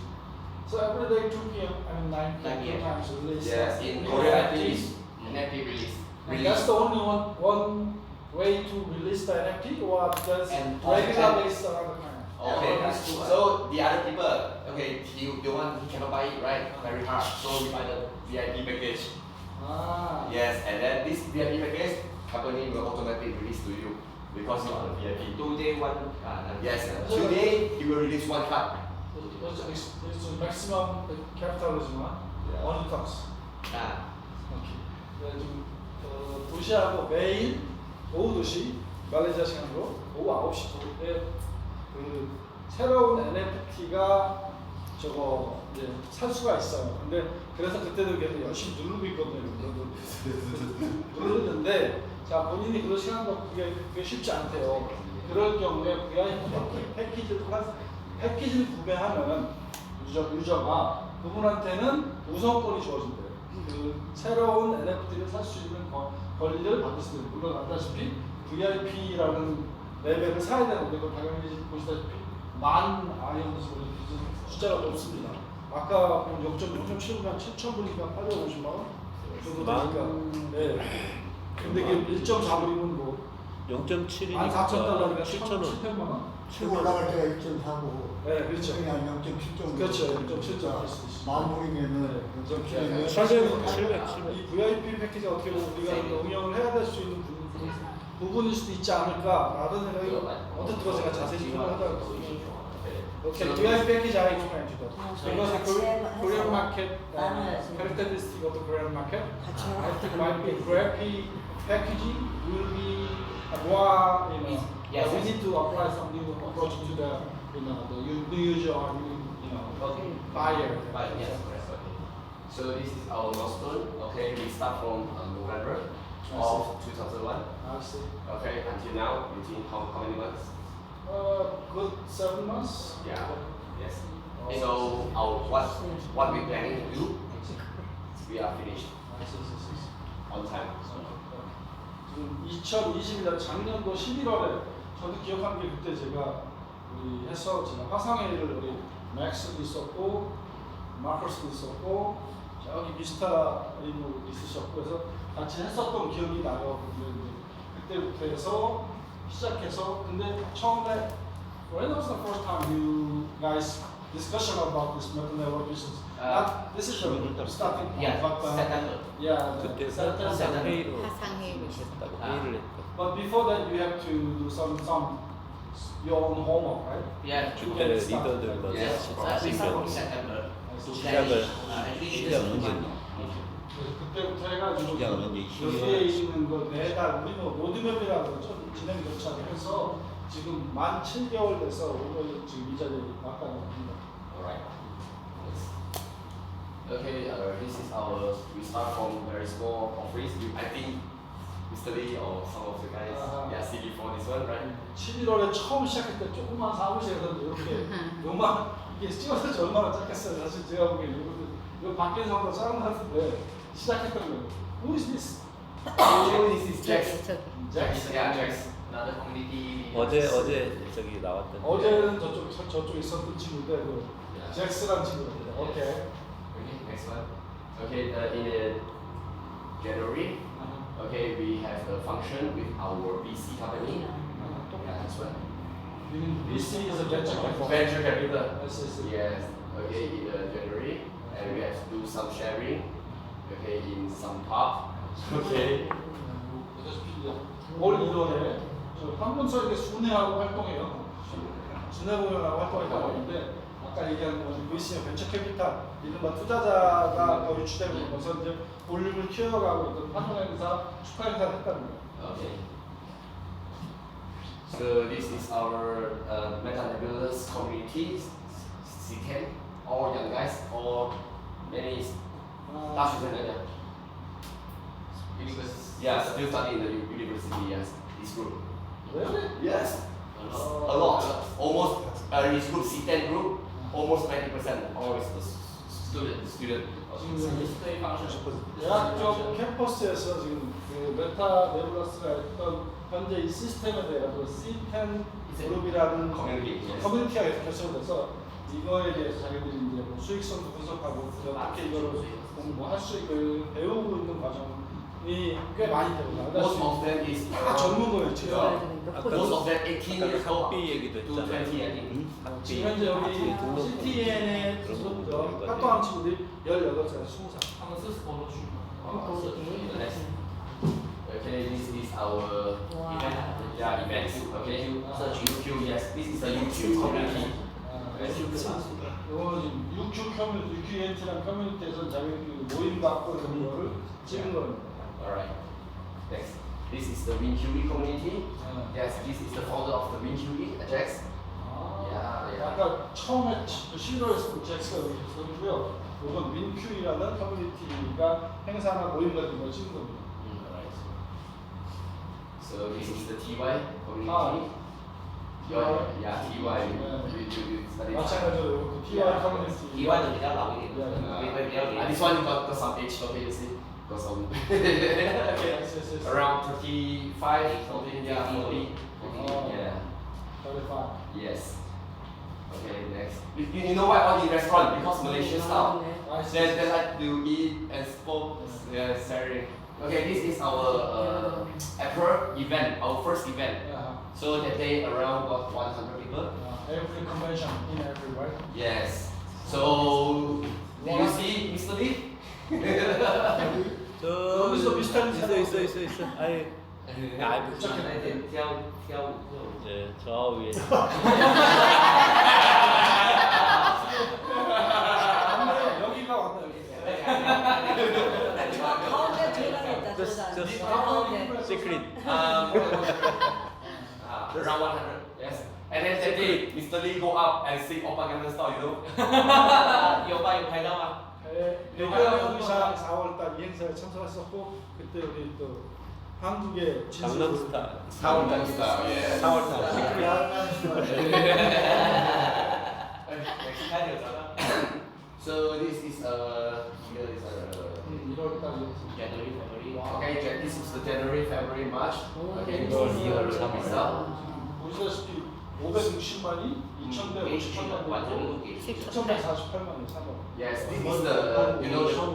[SPEAKER 2] So every day 2 p.m. I mean 9
[SPEAKER 3] 9
[SPEAKER 2] p.m.
[SPEAKER 3] p.m.
[SPEAKER 2] times release.
[SPEAKER 1] Yes, in
[SPEAKER 2] New
[SPEAKER 1] Korea
[SPEAKER 2] NFTs.
[SPEAKER 1] it is NFT release.
[SPEAKER 2] And that's the only one way to release the NFT, or just
[SPEAKER 3] And
[SPEAKER 2] regular based on other kind.
[SPEAKER 1] Okay,
[SPEAKER 3] that's true.
[SPEAKER 1] so the other people, okay, he cannot buy it, right? Very hard. So we buy the VIP package.
[SPEAKER 2] Ah.
[SPEAKER 1] Yes, and then this VIP package, company will automatically release to you because you are the VIP.
[SPEAKER 3] Today one.
[SPEAKER 1] Yes, today he will release one card.
[SPEAKER 2] It's maximum capitalism, only talks. 오케이. 네, 지금 도시하고 매일 오후 2시 말레이시아 시간으로 오후 9시에 그 새로운 NFT가 저거 이제 살 수가 있어요. 근데 그래서 그때도 계속 열심히 누르고 있거든요. 누르는데 자 본인이 그런 시간도 그게 쉽지 않대요. 그럴 경우에 VIP 패키지를 구매하면 유저가 그분한테는 우선권이 주어진대요. 그 새로운 NFT를 살 수 있는 권리를 받을 수 있는. 물론 알다시피 VIP라는 레벨을 사야 되는데 그걸 당연히 보시다시피 만 아이언스 숫자가 높습니다. 아까 0.7만 7,000불이니까 850만 원 정도 되니까. 네. 근데 이게 1.4불이면 뭐
[SPEAKER 4] 0.7이니까
[SPEAKER 2] 14,000달러니까
[SPEAKER 4] 7,000원.
[SPEAKER 2] 700만 원?
[SPEAKER 6] 치고 올라갈 때가 1.4고
[SPEAKER 2] 네, 그렇죠.
[SPEAKER 6] 그냥 0.7
[SPEAKER 2] 그렇죠. 0.7점 할 수도 있어요.
[SPEAKER 6] 만불이면은 0.7이면
[SPEAKER 2] 이 VIP 패키지 어떻게 보면 우리가 응용을 해야 될 수 있는 부분일 수도 있지 않을까라는 생각이 언뜻 들어 제가 자세히 설명하다가 Okay, VIP package I explained to that. Because the Korean market, characteristic of the Korean market, I think might be VIP packaging will be more, we need to apply some new approach to the, the new user or new buyer.
[SPEAKER 1] Yes, correct. Okay. So this is our milestone. Okay, we start from November of 2001.
[SPEAKER 2] I see.
[SPEAKER 1] Okay, until now, you think how many months?
[SPEAKER 2] Good 7 months.
[SPEAKER 1] Yeah. Yes.
[SPEAKER 2] Oh.
[SPEAKER 1] So what we planning to do, we are finished
[SPEAKER 2] I see.
[SPEAKER 1] on time.
[SPEAKER 2] 지금 2020년 작년도 11월에 저도 기억하는 게 그때 제가 우리 해서 제가 화상회의를 우리 맥스도 있었고 마커스도 있었고 저기 미스터 리도 있으셨고 그래서 같이 했었던 기억이 나요. 근데 그때부터 해서 시작해서 근데 처음에 when was the first time you guys discussion about this meta network business? This is the starting point,
[SPEAKER 3] Yeah,
[SPEAKER 2] but
[SPEAKER 3] September.
[SPEAKER 2] yeah,
[SPEAKER 4] 그때
[SPEAKER 2] September.
[SPEAKER 4] 회의로
[SPEAKER 5] 화상회의를
[SPEAKER 4] 했다고
[SPEAKER 3] 아.
[SPEAKER 4] 회의를 했고
[SPEAKER 2] But before that, you have to do some your own homework, right?
[SPEAKER 3] Yeah,
[SPEAKER 4] 그때 리더들과
[SPEAKER 1] Yes,
[SPEAKER 4] 같이
[SPEAKER 3] start from
[SPEAKER 4] 생겼고
[SPEAKER 3] September.
[SPEAKER 4] 시작을
[SPEAKER 3] Actually,
[SPEAKER 4] 시작 언제
[SPEAKER 2] 그때부터 해가지고
[SPEAKER 4] 시작은 언제
[SPEAKER 2] 여기에 있는 거 매달 우리는 로드맵이라고 그러죠. 진행 절차를 해서 지금 만 7개월 돼서 오늘 지금 이 자리에 나타났습니다.
[SPEAKER 1] Alright. Okay, this is we start from very small office. I think Mr. Lee or some of the guys, see before this one, right?
[SPEAKER 2] 11월에 처음 시작할 때 조그만 사무실에서 이렇게 요만 이게 찍어서 얼마나 작겠어요. 사실 제가 보기엔 이거 밖에서 한번 작은 것 같은데 시작했던 거예요. Who is this?
[SPEAKER 1] This is Jax.
[SPEAKER 5] 저기
[SPEAKER 2] Jax.
[SPEAKER 1] Yeah, Jax.
[SPEAKER 3] Another community.
[SPEAKER 4] 어제 저기 나왔던
[SPEAKER 2] 어제는 저쪽에 있었던 친구인데 그
[SPEAKER 1] Yeah.
[SPEAKER 2] 잭스라는 친구입니다. 오케이.
[SPEAKER 1] Okay, next one. Okay, in January, okay, we have a function with our VC company. Yeah, this one.
[SPEAKER 2] VC is a venture capital.
[SPEAKER 1] Venture capital.
[SPEAKER 2] Yes.
[SPEAKER 1] Yes. Okay, in January, and we have to do some sharing. Okay, in some pub. Okay.
[SPEAKER 2] 올 1월에 저 한문서에게 순회하고 활동해요. 순회 공연하고 활동했다고 하는데 아까 얘기한 VC의 벤처 캐피탈 이른바 투자자가 더 유치되고 있어서 이제 볼륨을 키워가고 있던 환영 행사, 축하 행사를 했다는 거예요.
[SPEAKER 1] Okay. So this is our Meta Nebulous community, C10, all young guys, all many大学生
[SPEAKER 3] University.
[SPEAKER 1] Yeah, still studying in the university, yes, this group.
[SPEAKER 2] Really?
[SPEAKER 1] Yes, a lot. Almost, this group, C10 group, almost 90% all is the student.
[SPEAKER 3] Display function.
[SPEAKER 2] 대학교 캠퍼스에서 지금 그 메타 네블러스가 했던 현재 이 시스템에 대해 가지고 C10 그룹이라는
[SPEAKER 1] Community.
[SPEAKER 2] 커뮤니티가 결성돼서 이거에 대해서 자기들이 이제 뭐 수익성도 분석하고 어떻게 이거를 뭐 할 수 있고 배우고 있는 과정이 꽤 많이 되고
[SPEAKER 1] Most of them is
[SPEAKER 2] 다 전문가예요 지금.
[SPEAKER 1] most of them 18 years old
[SPEAKER 4] 학비 얘기도
[SPEAKER 1] to 20, I
[SPEAKER 4] 했잖아요.
[SPEAKER 1] think.
[SPEAKER 4] 학비
[SPEAKER 2] 지금 현재 여기
[SPEAKER 4] 등록
[SPEAKER 2] CTN에 활동하는 친구들이 18살, 20살.
[SPEAKER 3] 他们是 scholarship.
[SPEAKER 1] Okay, this is our event. Okay, YouTube. Yes, this is a YouTube community.
[SPEAKER 2] 이거 지금 UQ 커뮤니티, UQNT라는 커뮤니티에서 자기들이 모임 갖고 그런 거를 찍은 겁니다.
[SPEAKER 1] Alright. Next, this is the WinQE community. Yes, this is the founder of the WinQE, Jax.
[SPEAKER 2] 아까 처음에 11월에 잭스가 여기 있었고요. 이건 윈큐이라는 커뮤니티가 행사나 모임 같은 걸 찍은 겁니다.
[SPEAKER 1] Alright. So this is the TY community. Yeah, TY. You study.
[SPEAKER 2] 마찬가지로 그 TY 커뮤니티.
[SPEAKER 3] 이완은 比较老一点，会比较
[SPEAKER 1] This one got some age, okay, you see? Got some
[SPEAKER 2] Yes.
[SPEAKER 1] around 35, something, yeah, 40. Yeah.
[SPEAKER 2] 35.
[SPEAKER 1] Yes. Okay, next. You know why all the restaurant? Because Malaysian style. They like to eat and smoke. Yeah, sorry. Okay, this is our April event, our first event. So that day around what 100 people.
[SPEAKER 2] Every convention in every right?
[SPEAKER 1] Yes. So do you see Mr. Lee?
[SPEAKER 4] 저
[SPEAKER 2] 여기서 비슷한
[SPEAKER 4] 있어. 아예
[SPEAKER 3] 跳舞。
[SPEAKER 4] 네, 저 위에
[SPEAKER 2] 여기가 왔다
[SPEAKER 5] 가운데 들어가겠다.
[SPEAKER 4] Just
[SPEAKER 5] 가운데.
[SPEAKER 4] secret.
[SPEAKER 1] Around 100. Yes. And then that day, Mr. Lee go up and sing Oppa Gangnam Style, you know?
[SPEAKER 3] Yêu ba yêu hay đâu à?
[SPEAKER 2] 대규모 의상 4월달 이 행사에 참석했었고 그때 우리 또 한국의
[SPEAKER 4] 강남스타일.
[SPEAKER 1] 4월달 style, yeah.
[SPEAKER 4] 4월달.
[SPEAKER 3] 멕시칸이었잖아.
[SPEAKER 1] So this is here is
[SPEAKER 2] 1월달이었어.
[SPEAKER 3] January, February.
[SPEAKER 1] okay, this is the January, February, March. Okay,
[SPEAKER 4] 이월,
[SPEAKER 1] this is
[SPEAKER 4] 이월,
[SPEAKER 1] the
[SPEAKER 4] 삼월.
[SPEAKER 1] result.
[SPEAKER 2] 보시다시피 560만이 2,158만이
[SPEAKER 3] 완전 이동기.
[SPEAKER 2] 2,148만이 3월.
[SPEAKER 1] Yes, this is the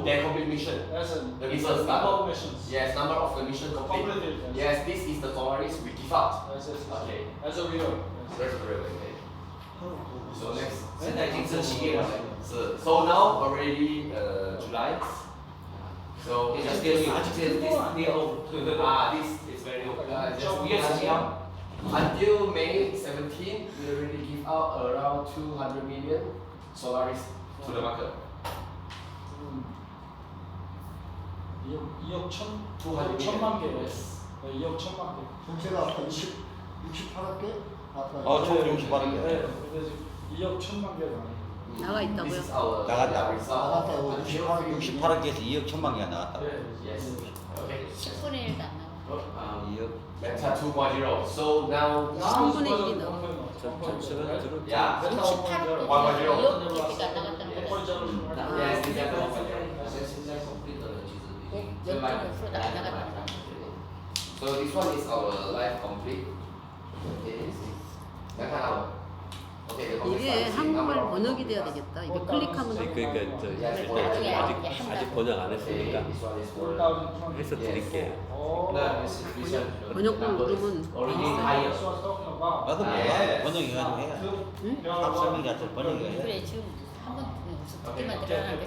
[SPEAKER 1] their complete mission.
[SPEAKER 2] That's a
[SPEAKER 1] The result start.
[SPEAKER 2] number of missions.
[SPEAKER 1] Yes, number of the mission complete.
[SPEAKER 2] Completed,
[SPEAKER 1] Yes,
[SPEAKER 2] yes.
[SPEAKER 1] this is the Solaris we give out.
[SPEAKER 2] Yes, yes, yes.
[SPEAKER 1] Okay.
[SPEAKER 2] As a real.
[SPEAKER 1] That's really okay. So next.
[SPEAKER 3] 现在已经是7月了。
[SPEAKER 1] So now already July. So
[SPEAKER 3] It's
[SPEAKER 1] just
[SPEAKER 3] still
[SPEAKER 1] give
[SPEAKER 3] a직 still old.
[SPEAKER 1] this is very old. Just
[SPEAKER 3] 5月17号。
[SPEAKER 1] until May 17, we already give out around 200 million Solaris to the market.
[SPEAKER 2] 2억
[SPEAKER 1] 200
[SPEAKER 2] 천만 개.
[SPEAKER 1] Yes.
[SPEAKER 2] 네, 2억 천만 개.
[SPEAKER 6] 전체가 아까 68개? 아까
[SPEAKER 4] 총 68개.
[SPEAKER 2] 네, 근데 지금 2억 천만 개가 나와요.
[SPEAKER 5] 나와 있다고요?
[SPEAKER 1] This is our
[SPEAKER 4] 나갔다.
[SPEAKER 1] result.
[SPEAKER 6] 나갔다고.
[SPEAKER 1] Until
[SPEAKER 4] 68억에서 2억 천만 개가 나왔다고.
[SPEAKER 2] 네.
[SPEAKER 1] Yes. Okay.
[SPEAKER 5] 10분의 1도 안 나와.
[SPEAKER 4] 2억.
[SPEAKER 1] Meta 2.0. So now,
[SPEAKER 5] 10분의 1이 나와.
[SPEAKER 1] yeah.
[SPEAKER 5] 68억
[SPEAKER 1] 1.0.
[SPEAKER 5] 이렇게 안 나갔다는 거죠.
[SPEAKER 1] Yes, this is
[SPEAKER 3] 现在 complete 的其实已经
[SPEAKER 5] 0.5%도 안 나갔다는 거.
[SPEAKER 1] So this one is our life complete. Okay. 잠깐. Okay, the
[SPEAKER 5] 이게
[SPEAKER 1] complete
[SPEAKER 5] 한국말
[SPEAKER 1] number of-
[SPEAKER 5] 번역이 돼야 되겠다. 이게 클릭하면
[SPEAKER 4] 그러니까 저
[SPEAKER 1] 네,
[SPEAKER 4] 아직 번역 안
[SPEAKER 1] Okay,
[SPEAKER 4] 했으니까
[SPEAKER 1] this one is for.
[SPEAKER 4] 해서 드릴게요.
[SPEAKER 3] 네, this
[SPEAKER 5] 번역본 누르면
[SPEAKER 3] already
[SPEAKER 5] 있어요.
[SPEAKER 3] higher.
[SPEAKER 4] 나도 몰라. 번역해가지고 해야. 합성이 같은 번역해야
[SPEAKER 5] 그래 지금 한번 듣기만 들어가는데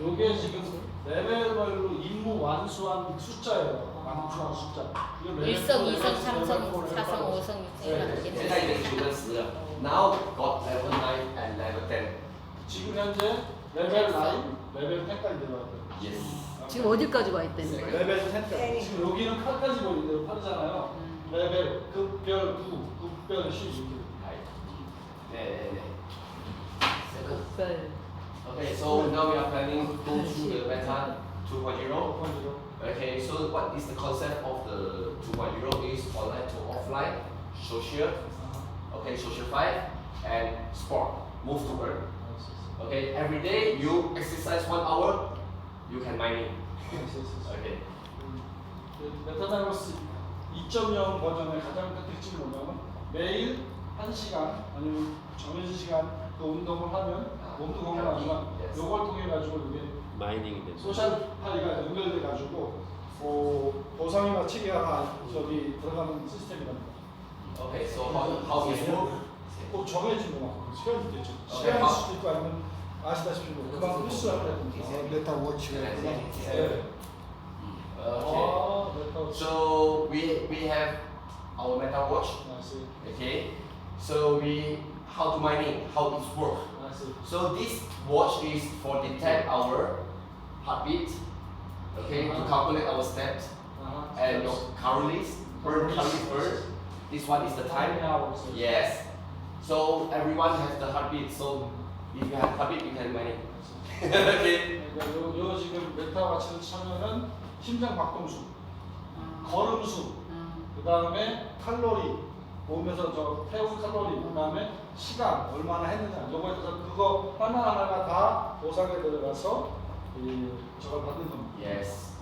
[SPEAKER 2] 요게 지금 레벨별로 임무 완수한 숫자예요. 완수한 숫자. 이거 레벨
[SPEAKER 5] 1성, 2성,
[SPEAKER 2] 레벨
[SPEAKER 5] 3성,
[SPEAKER 2] 레벨
[SPEAKER 5] 4성, 5성, 6성 이렇게
[SPEAKER 3] 现在已经出了10了。
[SPEAKER 1] Now got level 9 and level 10.
[SPEAKER 2] 지금 현재 레벨 9, 레벨 10까지 들어갔어요.
[SPEAKER 1] Yes.
[SPEAKER 5] 지금 어디까지 와 있다는 거예요?
[SPEAKER 2] 레벨 10까지. 지금 여기는 8까지 보이는데 8이잖아요. 레벨 급별 9, 급별 10 이렇게.
[SPEAKER 1] 네, 네, 네.
[SPEAKER 5] 별.
[SPEAKER 1] Okay, so now we are planning to go through the meta 2.0.
[SPEAKER 2] 5.0.
[SPEAKER 1] Okay, so what is the concept of the 2.0 is online to offline, social, okay, social 5, and sport, move to earn. Okay, every day you exercise 1 hour, you can mining. Okay.
[SPEAKER 2] 메타다이버스 2.0 버전의 가장 큰 특징이 뭐냐면 매일 1시간 아니면 정해진 시간 그 운동을 하면 몸도 건강하지만 요걸 통해 가지고 이게
[SPEAKER 4] 마이닝이 되죠.
[SPEAKER 2] 소셜 파이가 연결돼 가지고 보상이나 체계가 저기 들어가는 시스템이랍니다.
[SPEAKER 1] Okay, so how is work?
[SPEAKER 2] 꼭 정해진 것만큼 시간이 있겠죠. 시간일 수도 있고 아니면 아시다시피 뭐 그만큼 필수할 때도
[SPEAKER 6] 메타 워치가 있구나.
[SPEAKER 2] 네.
[SPEAKER 1] Okay.
[SPEAKER 2] 메타
[SPEAKER 1] So we have our meta watch.
[SPEAKER 2] 나이스
[SPEAKER 1] Okay. So we how to mining, how it work.
[SPEAKER 2] 나이스
[SPEAKER 1] So this watch is for detect our heartbeat, okay, to calculate our steps and your calories, burn calories burn. This one is the time. Yes. So everyone has the heartbeat. So if you have heartbeat, you can manage. Okay.
[SPEAKER 2] 그러니까 요 지금 메타 와치를 차면은 심장 박동수, 걸음수, 그 다음에 칼로리, 몸에서 저 태운 칼로리, 그 다음에 시간 얼마나 했느냐, 요거에 따라서 그거 하나하나가 다 보상에 들어가서 이 저걸 받는 겁니다.
[SPEAKER 1] Yes.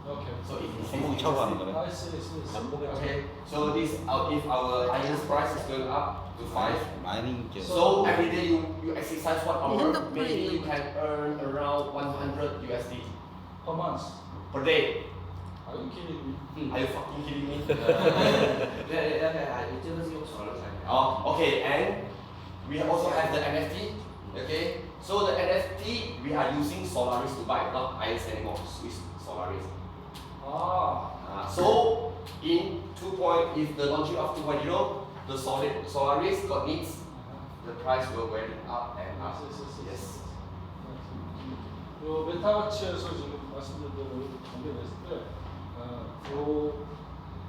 [SPEAKER 2] 이렇게.
[SPEAKER 1] So if you
[SPEAKER 4] 한봉 차고 하는 거네.
[SPEAKER 2] 나이스, 나이스.
[SPEAKER 1] okay. So this if our iron's price is going up to 5.
[SPEAKER 4] 마이닝 이제
[SPEAKER 1] So every day you exercise 1 hour,
[SPEAKER 5] 핸드폰에
[SPEAKER 1] maybe you
[SPEAKER 5] 있는
[SPEAKER 1] can earn around 100 USD
[SPEAKER 2] Per month.
[SPEAKER 1] per day.
[SPEAKER 2] Are you kidding me?
[SPEAKER 1] Are you fucking kidding me?
[SPEAKER 3] 对，这个是用手了才。
[SPEAKER 1] Oh, okay, and we also have the NFT. Okay, so the NFT we are using Solaris to buy, not ICE anymore. With Solaris. So in if the launching of 2.0, the Solaris got needs, the price will go up and up. Yes.
[SPEAKER 2] 요 메타워치에서 지금 말씀드린 대로 전개됐을 때, 요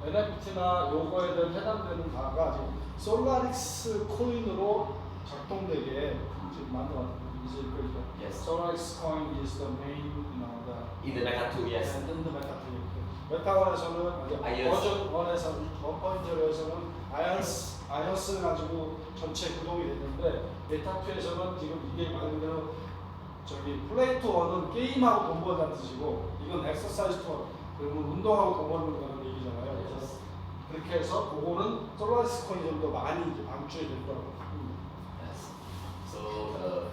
[SPEAKER 2] NFT나 요거에 대한 해당되는 바가 지금 솔라릭스 코인으로 작동되게 지금 만들어놨거든요. 이제 그러니까
[SPEAKER 1] Yes.
[SPEAKER 2] 솔라릭스 코인 is the main, the
[SPEAKER 1] In the Meta 2, yes.
[SPEAKER 2] 랜드 메타 트리. 메타원에서는
[SPEAKER 1] 아이언스.
[SPEAKER 2] 버전 1에서 1.0에서는 아이언스를 가지고 전체 구동이 됐는데 메타 2에서는 지금 이게 말 그대로 저기 플레이 투 원은 게임하고 돈 번다는 뜻이고 이건 엑서사이즈 투 원, 그러면 운동하고 돈 버는 거라는 얘기잖아요. 그래서 그렇게 해서 그거는 솔라리스 코인이 좀 더 많이 이제 방출이 될 거라고.
[SPEAKER 1] Yes. So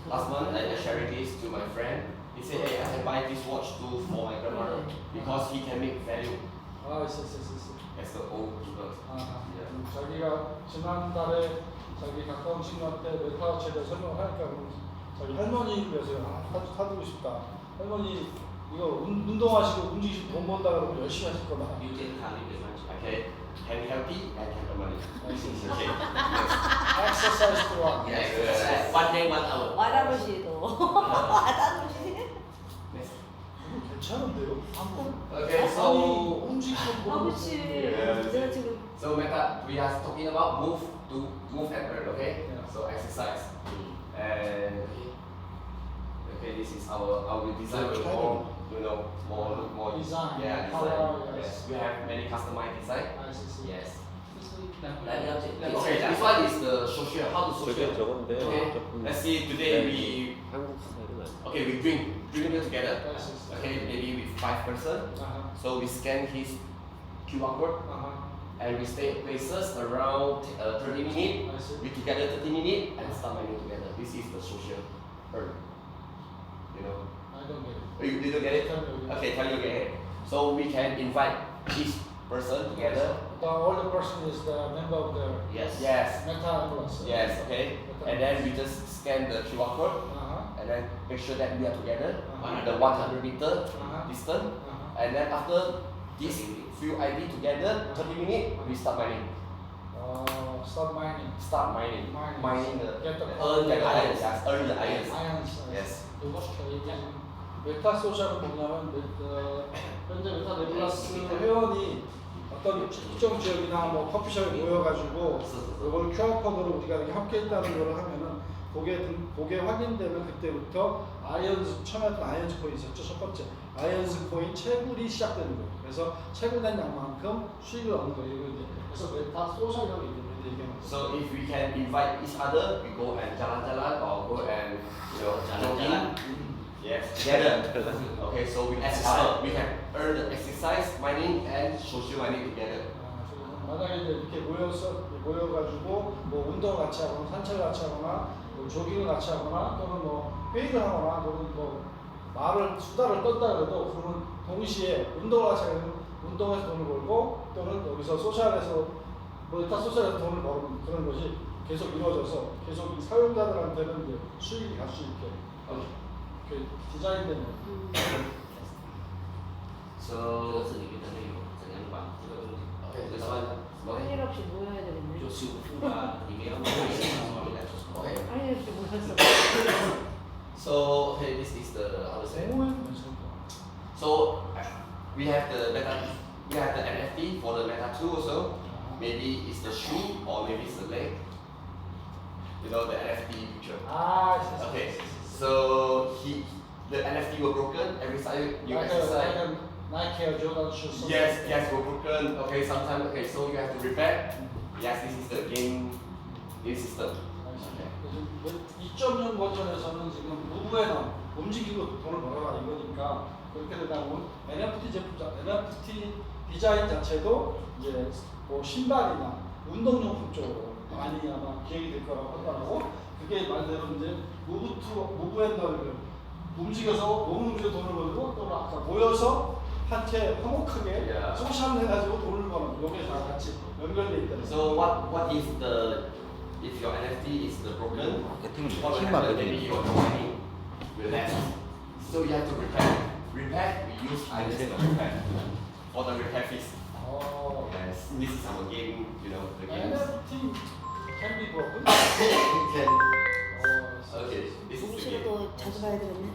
[SPEAKER 1] last month I shared this to my friend. He said, hey, I can buy this watch too for my grandmother because he can make value
[SPEAKER 2] 아, 있어.
[SPEAKER 1] as the old people.
[SPEAKER 2] 아,
[SPEAKER 1] Yeah.
[SPEAKER 2] 자기가 지난달에 자기 가까운 친구한테 메타워치에 설명을 하니까 자기 할머니를 위해서 사주고 싶다. 할머니 이거 운동하시고 움직이시고 돈 번다 그러면 열심히 하실 거다.
[SPEAKER 3] 유진 가능이 많지.
[SPEAKER 1] Okay, can healthy and can earn money. Okay.
[SPEAKER 2] 엑서사이즈 또한.
[SPEAKER 3] Yes. One day, 1 hour.
[SPEAKER 5] 할아버지도 할아버지.
[SPEAKER 1] Next.
[SPEAKER 2] 괜찮은데요?
[SPEAKER 1] Okay, so
[SPEAKER 2] 움직이고
[SPEAKER 5] 아버지.
[SPEAKER 1] Yes.
[SPEAKER 5] 내가 지금
[SPEAKER 1] so Meta, we are talking about move and earn. Okay,
[SPEAKER 2] Yeah.
[SPEAKER 1] so exercise and okay, this is our design will more more
[SPEAKER 2] Design,
[SPEAKER 1] yeah
[SPEAKER 2] color,
[SPEAKER 1] design.
[SPEAKER 2] yes.
[SPEAKER 1] Yes, we have many customized design. Yes. Okay, this one is the social. How to
[SPEAKER 4] 저게
[SPEAKER 1] social?
[SPEAKER 4] 저건데
[SPEAKER 1] Okay,
[SPEAKER 4] 조금
[SPEAKER 1] let's see today we
[SPEAKER 4] 한국 스타일은 아니야.
[SPEAKER 1] okay we drink it together.
[SPEAKER 2] Yes.
[SPEAKER 1] Okay, maybe with 5 person. So we scan his QR code and we stay places around 30 minutes.
[SPEAKER 2] I see.
[SPEAKER 1] We together 30 minutes and start mining together. This is the social earn. You know.
[SPEAKER 2] I don't get it.
[SPEAKER 1] Oh, you didn't get it?
[SPEAKER 2] Tell me again.
[SPEAKER 1] Okay, tell you again. So we can invite each person together.
[SPEAKER 2] The older person is the member of the
[SPEAKER 3] Yes.
[SPEAKER 1] Yes.
[SPEAKER 2] Meta Ambulance.
[SPEAKER 1] Yes. Okay. And then we just scan the QR code and then make sure that we are together
[SPEAKER 2] Uh-huh.
[SPEAKER 1] the 100 meter
[SPEAKER 2] Uh-huh.
[SPEAKER 1] distance.
[SPEAKER 2] Uh-huh.
[SPEAKER 1] And then after this few ID together, 30 minutes, we start mining.
[SPEAKER 2] Start mining.
[SPEAKER 1] Start mining.
[SPEAKER 2] Mining.
[SPEAKER 1] Mining the
[SPEAKER 2] Get the
[SPEAKER 1] earn the
[SPEAKER 2] coin.
[SPEAKER 1] irons. Yes. Earn the irons.
[SPEAKER 2] Ions.
[SPEAKER 1] Yes.
[SPEAKER 2] 메타 소셜은 뭐냐면 현재 메타 네블라스 회원이 어떤 특정 지역이나 뭐 커피숍에 모여가지고 이걸 QR 코드로 우리가 이렇게 함께 있다는 걸 하면은 그게 확인되면 그때부터 아이언스 처음에 했던 아이언스 코인 있었죠. 첫 번째 아이언스 코인 채굴이 시작되는 거예요. 그래서 채굴된 양만큼 수익을 얻는 거예요. 이거 이제 그래서 메타 소셜이라고 얘기하는 거죠.
[SPEAKER 1] So if we can invite each other, we go and jalan-jalan or go and
[SPEAKER 3] Jalan-jalan.
[SPEAKER 1] jogging. Yes, together. Okay, so we exercise. We can earn the exercise mining and social mining together.
[SPEAKER 2] 만약에 이제 이렇게 모여가지고 뭐 운동 같이 하거나 산책을 같이 하거나 뭐 조깅을 같이 하거나 또는 뭐 회의를 하거나 또는 뭐 수다를 떤다 그래도 그러면 동시에 운동을 같이 하면 운동에서 돈을 벌고 또는 여기서 소셜에서 메타 소셜에서 돈을 버는 그런 것이 계속 이루어져서 계속 이 사용자들한테는 이제 수익이 갈 수 있게 이렇게 디자인된
[SPEAKER 1] So
[SPEAKER 3] 这个是里面的内容，怎样把这个东西，
[SPEAKER 1] okay,
[SPEAKER 3] 这
[SPEAKER 1] this
[SPEAKER 3] 个
[SPEAKER 1] one.
[SPEAKER 5] 할 일 없이 모여야 되겠네.
[SPEAKER 3] 就修复啊，里面要做一些什么来做什么。
[SPEAKER 1] Okay.
[SPEAKER 5] 할 일 없이 모였어.
[SPEAKER 1] So okay, this is the how to say. So we have the NFT for the Meta 2 also. Maybe it's the shoe or maybe it's the leg. You know the NFT picture. Okay. So the NFT were broken every time you exercise.
[SPEAKER 2] Nike or Jordan shoes.
[SPEAKER 1] Yes, were broken. Okay, sometimes okay, so you have to repair. Yes, this is the game system.
[SPEAKER 2] 2.0 버전에서는 지금 무브에너 움직이고 돈을 벌어라 이거니까 그렇게 되다 보면 NFT NFT 디자인 자체도 이제 뭐 신발이나 운동용품 쪽으로 많이 아마 기획이 될 거라고 판단하고 그게 말대로 이제 무브에너를 움직여서 몸 움직여 돈을 벌고 또는 아까 모여서 한테 화목하게
[SPEAKER 1] Yeah.
[SPEAKER 2] 소셜 해가지고 돈을 버는 이게 다 같이 연결돼 있다는
[SPEAKER 1] So what if if your NFT is the broken? What will happen? Maybe your money will last. So you have to repair. Repair. We use irons to repair for the repair fees. Yes, this is our game. You know the games.
[SPEAKER 2] NFT can be broken.
[SPEAKER 1] Can okay. This is the game.
[SPEAKER 5] 공시도 자주 봐야 되겠네.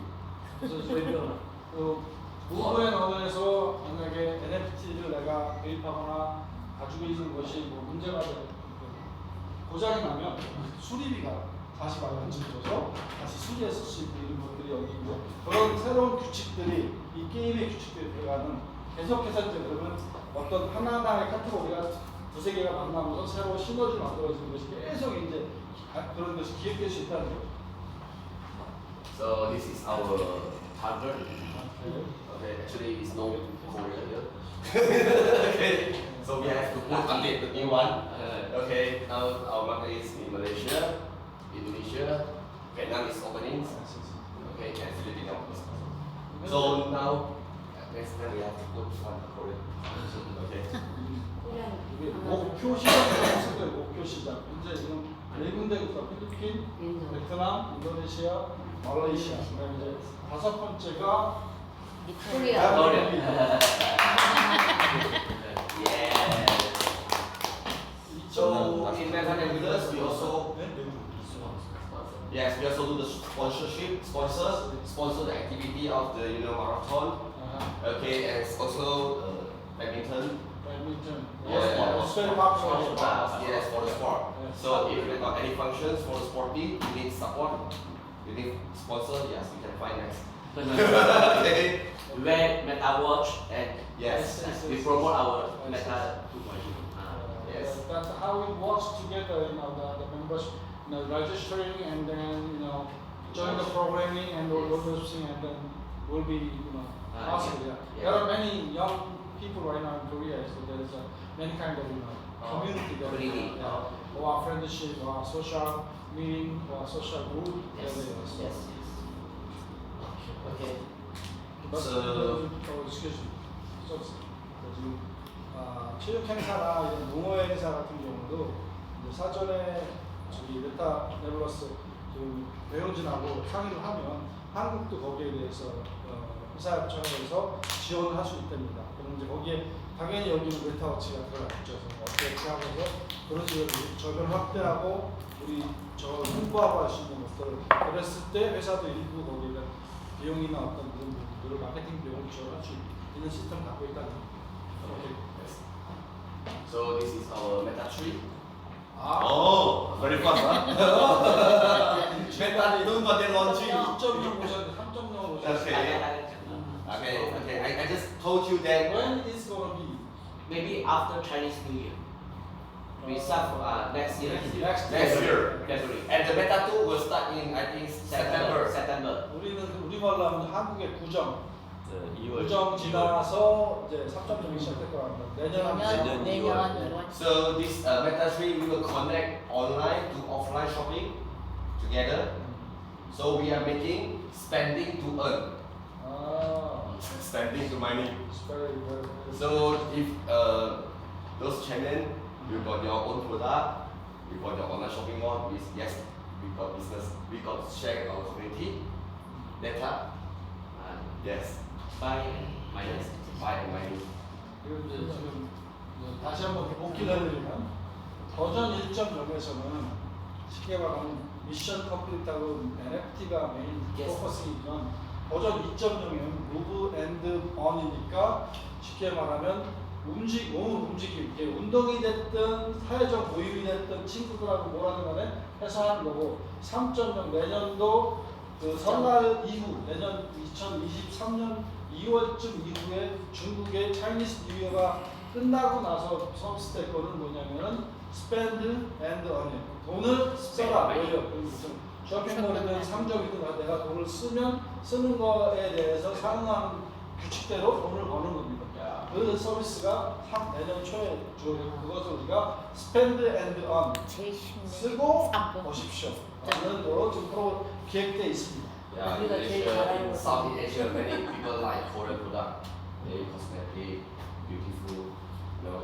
[SPEAKER 2] 그래서 저희는 그 무브앤 언어에서 만약에 NFT를 내가 구입하거나 가지고 있는 것이 뭐 문제가 고장이 나면 수리비가 다시 마련해줘서 다시 수리해서 쓸 수 있는 것들이 여기 있고 그런 새로운 규칙들이 이 게임의 규칙들이 들어가는 계속해서 이제 그러면 어떤 하나하나의 카테고리가 두세 개가 만나면서 새로 시너지를 만들어지는 것이 계속 이제 그런 것이 기획될 수 있다는 거죠.
[SPEAKER 1] So this is our target. Okay, actually it's no Korea here. Okay, so we have to put update the new one. Okay, now our market is in Malaysia, Indonesia, Vietnam is opening. Okay, and Philippines also. So now next time we have to put one Korea. Okay.
[SPEAKER 2] 이게 목표 시장이라고 쓸 거예요. 목표 시장. 이제 지금 네 군데가 필리핀, 베트남, 인도네시아, 말레이시아. 그다음에 이제 다섯 번째가
[SPEAKER 5] 코리아.
[SPEAKER 1] So in Meta Nebulous we also we also do the sponsor the activity of the marathon. Okay, and also badminton.
[SPEAKER 2] 배드민턴.
[SPEAKER 1] Yeah.
[SPEAKER 2] 스페인 popular.
[SPEAKER 1] Yes, for the sport.
[SPEAKER 2] Yes.
[SPEAKER 1] So if you got any functions for the sport team, you need support, you need sponsor, yes, we can find next. Okay.
[SPEAKER 3] We wear Meta watch and
[SPEAKER 1] Yes.
[SPEAKER 3] we promote our Meta 2.0.
[SPEAKER 1] Yes.
[SPEAKER 2] That's how it works together. The members, registering and then join the programming and all those things, and then will be possible. Yeah.
[SPEAKER 3] yeah.
[SPEAKER 2] There are many young people right now in Korea, so there is many kind of community there.
[SPEAKER 3] Community.
[SPEAKER 2] Or friendship, or social meeting, or social group.
[SPEAKER 3] Yes.
[SPEAKER 2] there is.
[SPEAKER 3] Yes. Okay.
[SPEAKER 2] excuse me. 지금 체육 행사나 이런 농어 행사 같은 경우도 이제 사전에 저기 메타 네블러스 배우진하고 상의를 하면 한국도 거기에 대해서 회사청에서 지원을 할 수 있답니다. 그럼 이제 거기에 당연히 여기는 메타워치가 들어갔죠. 어떻게 하면서 그런 식으로 저변 확대하고 우리 저 홍보하고 할 수 있는 것들 그랬을 때 회사도 일부 거기에 비용이나 어떤 그런 부분들을 마케팅 비용을 지원할 수 있는 시스템을 갖고 있다는 거죠.
[SPEAKER 1] Yes. So this is our Meta tree.
[SPEAKER 4] Oh, very fast, huh? Meta even got their launching.
[SPEAKER 2] 3.0 보셨는데 3.0 보셨는데
[SPEAKER 1] Okay. I just told you that.
[SPEAKER 2] when is gonna be
[SPEAKER 3] Maybe after Chinese New Year. We start next year.
[SPEAKER 2] next
[SPEAKER 1] Next year.
[SPEAKER 3] February.
[SPEAKER 1] And the Meta 2 will start in I think September.
[SPEAKER 3] September.
[SPEAKER 2] 우리는 우리말로 하면 한국의 구정
[SPEAKER 4] 2월.
[SPEAKER 2] 구정 지나서 이제 3.0이 시작될 거랍니다. 내년
[SPEAKER 5] 내년
[SPEAKER 1] So this Meta tree we will connect online to offline shopping together. So we are making spending to earn. Spending to money.
[SPEAKER 2] very.
[SPEAKER 1] So if those channel, you got your own product, you got your online shopping mall, yes, we got business, we got share our community, data, yes,
[SPEAKER 3] Buy and minus.
[SPEAKER 1] buy and money.
[SPEAKER 2] 그리고 이제 지금 다시 한번 복기를 해드리면 버전 1.0에서는 쉽게 말하면 미션 컴플릿하고 NFT가 메인
[SPEAKER 3] Yes.
[SPEAKER 2] 포커스이지만 버전 2.0에는 무브 앤드 언이니까 쉽게 말하면 몸을 움직임, 이게 운동이 됐든 사회적 모임이 됐든 친구들하고 뭐라든 간에 해서 하는 거고 3.0 내년도 그 설날 이후 내년 2023년 2월쯤 이후에 중국의 차이니스 뉴이어가 끝나고 나서 서비스될 거는 뭐냐면은 스펜드 앤드 어닝 돈을 써라 뭐예요? 무슨 쇼핑몰이든 상점이든 내가 돈을 쓰는 거에 대해서 상응하는 규칙대로 돈을 버는 겁니다. 그 서비스가 내년 초에 주어지고 그것을 우리가 스펜드 앤드 언 쓰고 보십시오. 라는 거로 지금 프로 기획되어 있습니다.
[SPEAKER 1] Yeah, in Asia, in Southeast Asia, many people like Korean product, very cosmetic, beautiful.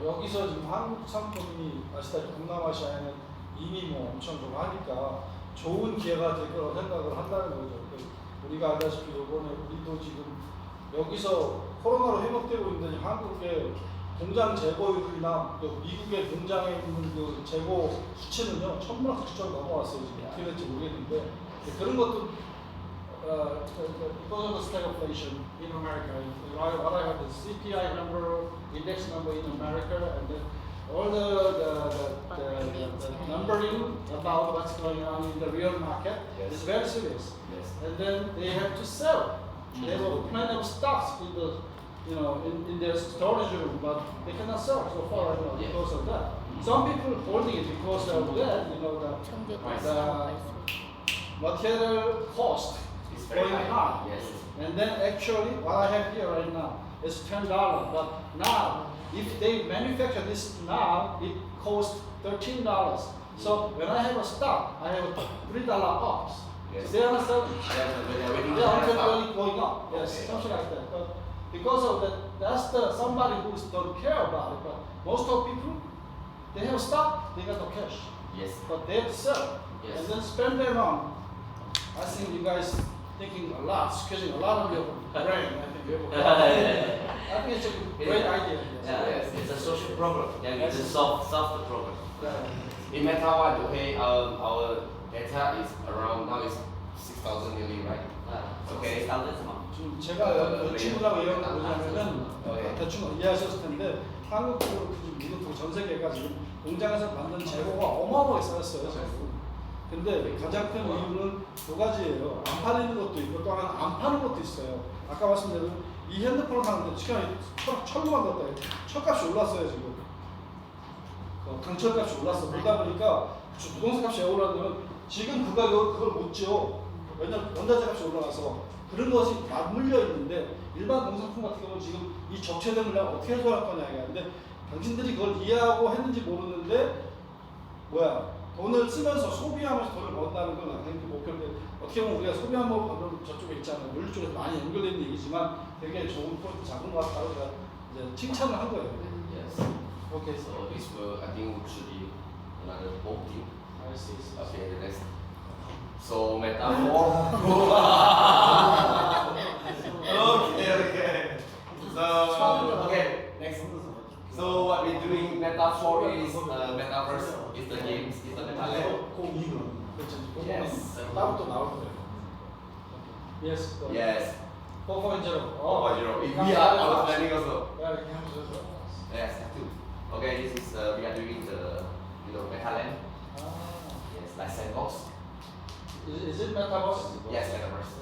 [SPEAKER 2] 여기서 지금 한국 상품이 아시다시피 동남아시아에는 이미 뭐 엄청 좀 하니까 좋은 기회가 될 거라고 생각을 한다는 거죠. 우리가 알다시피 이번에 우리도 지금 여기서 코로나로 회복되고 있는데 한국의 공장 재고율이나 또 미국의 공장에 있는 그 재고 수치는요 1000만 수치가 넘어왔어요. 지금 어떻게 될지 모르겠는데 그런 것도 because of the stagflation in America, what I have the CPI number, index number in America, and then all the numbering about what's going on in the real market is very serious.
[SPEAKER 1] Yes.
[SPEAKER 2] And then they have to sell. They have plenty of stocks in the, in their storage room, but they cannot sell so far because of that. Some people holding it because of that, the material cost
[SPEAKER 1] It's
[SPEAKER 2] is
[SPEAKER 1] very
[SPEAKER 2] going
[SPEAKER 1] high.
[SPEAKER 2] high.
[SPEAKER 1] Yes.
[SPEAKER 2] And then actually what I have here right now is $10, but now if they manufacture this now, it costs $13. So when I have a stock, I have $3 off.
[SPEAKER 1] Yes.
[SPEAKER 2] So they are not selling.
[SPEAKER 1] When they're waiting
[SPEAKER 2] They are
[SPEAKER 1] for the
[SPEAKER 2] really going up. Yes,
[SPEAKER 1] Okay.
[SPEAKER 2] something like that. But because of that, that's somebody who don't care about it. But most of people, they have stock, they got no cash,
[SPEAKER 1] Yes.
[SPEAKER 2] but they have to sell
[SPEAKER 1] Yes.
[SPEAKER 2] and then spend their money. I think you guys thinking a lot, squeezing a lot of your brain. I think you have I think it's a great idea.
[SPEAKER 3] Yeah,
[SPEAKER 1] Yes.
[SPEAKER 3] it's a social problem. Yeah, we just solve the problem.
[SPEAKER 2] Yeah.
[SPEAKER 1] In Meta One, okay, our data is around now is 6,000 million, right? Okay.
[SPEAKER 3] 6,000 is
[SPEAKER 2] 지금 제가 친구라고 이런 거 뭐냐면은
[SPEAKER 1] 네.
[SPEAKER 2] 대충 이해하셨을 텐데 한국도 미국도 전 세계가 지금 공장에서 만든 재고가 어마어마하게 쌓였어요 지금. 근데 가장 큰 이유는 두 가지예요. 안 팔리는 것도 있고 또 하나 안 파는 것도 있어요. 아까 말씀드린 이 핸드폰을 사는데 시간이 철로만 걷다 철값이 올랐어요 지금. 강철값이 올랐어. 그러다 보니까 부동산 값이 왜 올랐냐면 지금 그 가격을 그걸 못 지어. 왜냐면 원자재 값이 올라가서 그런 것이 맞물려 있는데 일반 농산품 같은 경우는 지금 이 적체된 물량 어떻게 해소할 거냐 이게 당신들이 그걸 이해하고 했는지 모르는데 돈을 쓰면서 소비하면서 돈을 번다는 건 당연히 목표인데 어떻게 보면 우리가 소비하면 방금 저쪽에 있잖아요. 물류 쪽에서 많이 연결된 얘기지만 되게 좋은 포인트 잡은 것 같다고 제가 이제 칭찬을 한 거예요.
[SPEAKER 1] Yes.
[SPEAKER 2] 오케이.
[SPEAKER 1] So this will, I think, should be another whole thing.
[SPEAKER 2] I see.
[SPEAKER 1] Okay, the next. So metaphor.
[SPEAKER 4] Okay. So
[SPEAKER 1] Okay, next. So what we're doing metaphor is metaverse is the games, is the metaverse.
[SPEAKER 2] 그렇죠.
[SPEAKER 1] Yes.
[SPEAKER 2] 따로 또 나올 거예요. Yes.
[SPEAKER 1] Yes.
[SPEAKER 2] 4.0.
[SPEAKER 1] 4.0. We are our planning also.
[SPEAKER 2] 야 이렇게 하면서.
[SPEAKER 1] Yes, have to. Okay, this is we are doing the metaland. Yes, like sandbox.
[SPEAKER 2] Is it metaverse?
[SPEAKER 1] Yes, metaverse.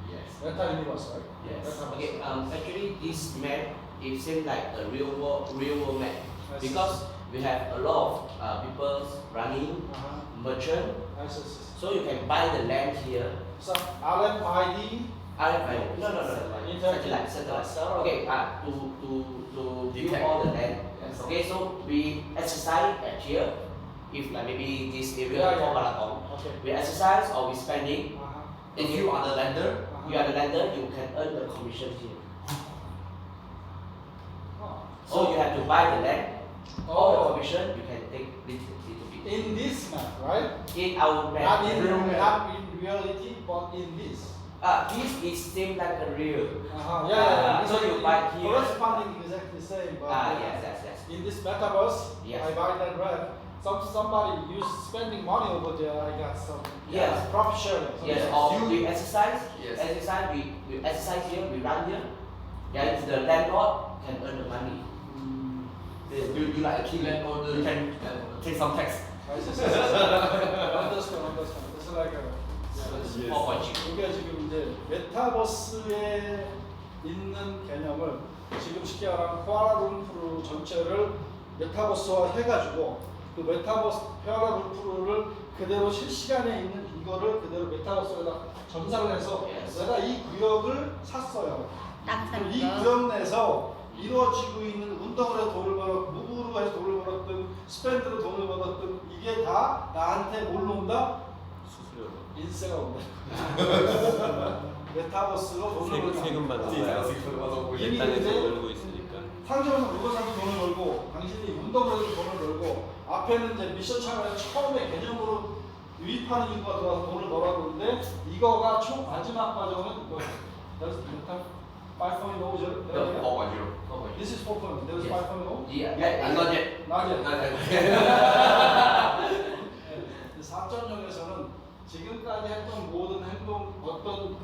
[SPEAKER 1] Yes.
[SPEAKER 2] Meta universe, right?
[SPEAKER 1] Yes.
[SPEAKER 2] Metaverse.
[SPEAKER 3] Okay, actually this map it seems like a real world map
[SPEAKER 2] I see.
[SPEAKER 3] because we have a lot of people running merchant,
[SPEAKER 2] I see.
[SPEAKER 3] so you can buy the land here.
[SPEAKER 2] So RFID.
[SPEAKER 3] RFID. No.
[SPEAKER 2] Internet.
[SPEAKER 3] Satellite. Okay, to view
[SPEAKER 1] Detect.
[SPEAKER 3] all the land.
[SPEAKER 1] Yes.
[SPEAKER 3] Okay, so we exercise at here. If like maybe this area
[SPEAKER 2] Yeah,
[SPEAKER 3] for
[SPEAKER 2] yeah.
[SPEAKER 3] Balaton,
[SPEAKER 2] Okay.
[SPEAKER 3] we exercise or we spending.
[SPEAKER 1] If you are the lender,
[SPEAKER 3] You are the lender, you can earn the commission here. So you have to buy the land. All the commission you can take little bit.
[SPEAKER 2] In this map, right?
[SPEAKER 3] In our
[SPEAKER 2] Not
[SPEAKER 3] map.
[SPEAKER 2] in reality, but in this.
[SPEAKER 3] This is same like a real.
[SPEAKER 2] Yeah.
[SPEAKER 3] So you buy here.
[SPEAKER 2] Corresponding exactly the same. But
[SPEAKER 3] Yes.
[SPEAKER 2] in this metaverse,
[SPEAKER 3] Yes.
[SPEAKER 2] I buy that right. Somebody use spending money over there. I got some.
[SPEAKER 3] Yes.
[SPEAKER 2] Profit sharing.
[SPEAKER 3] Yes, or we exercise.
[SPEAKER 1] Yes.
[SPEAKER 3] Exercise, we exercise here, we run here. Yeah, the landlord can earn the money.
[SPEAKER 1] you like a key landholder, you can take some tax.
[SPEAKER 2] understand. It's like a.
[SPEAKER 3] Yes. 4.0.
[SPEAKER 2] 이게 지금 이제 메타버스에 있는 개념을 지금 쉽게 말하면 쿠알라룸푸르 전체를 메타버스화 해가지고 그 메타버스 쿠알라룸푸르를 그대로 실시간에 있는 이거를 그대로 메타버스에다 전사를 해서
[SPEAKER 3] Yes.
[SPEAKER 2] 내가 이 구역을 샀어요.
[SPEAKER 5] 땅
[SPEAKER 2] 그럼
[SPEAKER 5] 사는
[SPEAKER 2] 이
[SPEAKER 5] 거.
[SPEAKER 2] 구역 내에서 이루어지고 있는 운동을 해서 돈을 벌었, 무브로 해서 돈을 벌었든 스펜드로 돈을 벌었든 이게 다 나한테 뭘로 온다? 인세가 온다. 메타버스로 돈을 벌다.
[SPEAKER 7] 세금 받는 거야.
[SPEAKER 2] 이미
[SPEAKER 7] 땅에서
[SPEAKER 2] 근데
[SPEAKER 7] 놀고 있으니까.
[SPEAKER 2] 상점에서 물건 사서 돈을 벌고 당신이 운동을 해서 돈을 벌고 앞에는 이제 미션 참여해서 처음에 개념으로 유입하는 인구가 들어와서 돈을 벌었는데 이거가 총 마지막 과정은 뭐예요? There's 메타 5.0죠?
[SPEAKER 1] No, 4.0.
[SPEAKER 2] This is 4.0. There is
[SPEAKER 3] Yes.
[SPEAKER 2] 5.0.
[SPEAKER 3] Yeah,
[SPEAKER 1] Not yet.
[SPEAKER 2] Not yet.
[SPEAKER 1] Not yet.
[SPEAKER 2] 4.0에서는 지금까지 했던 모든 행동, 어떤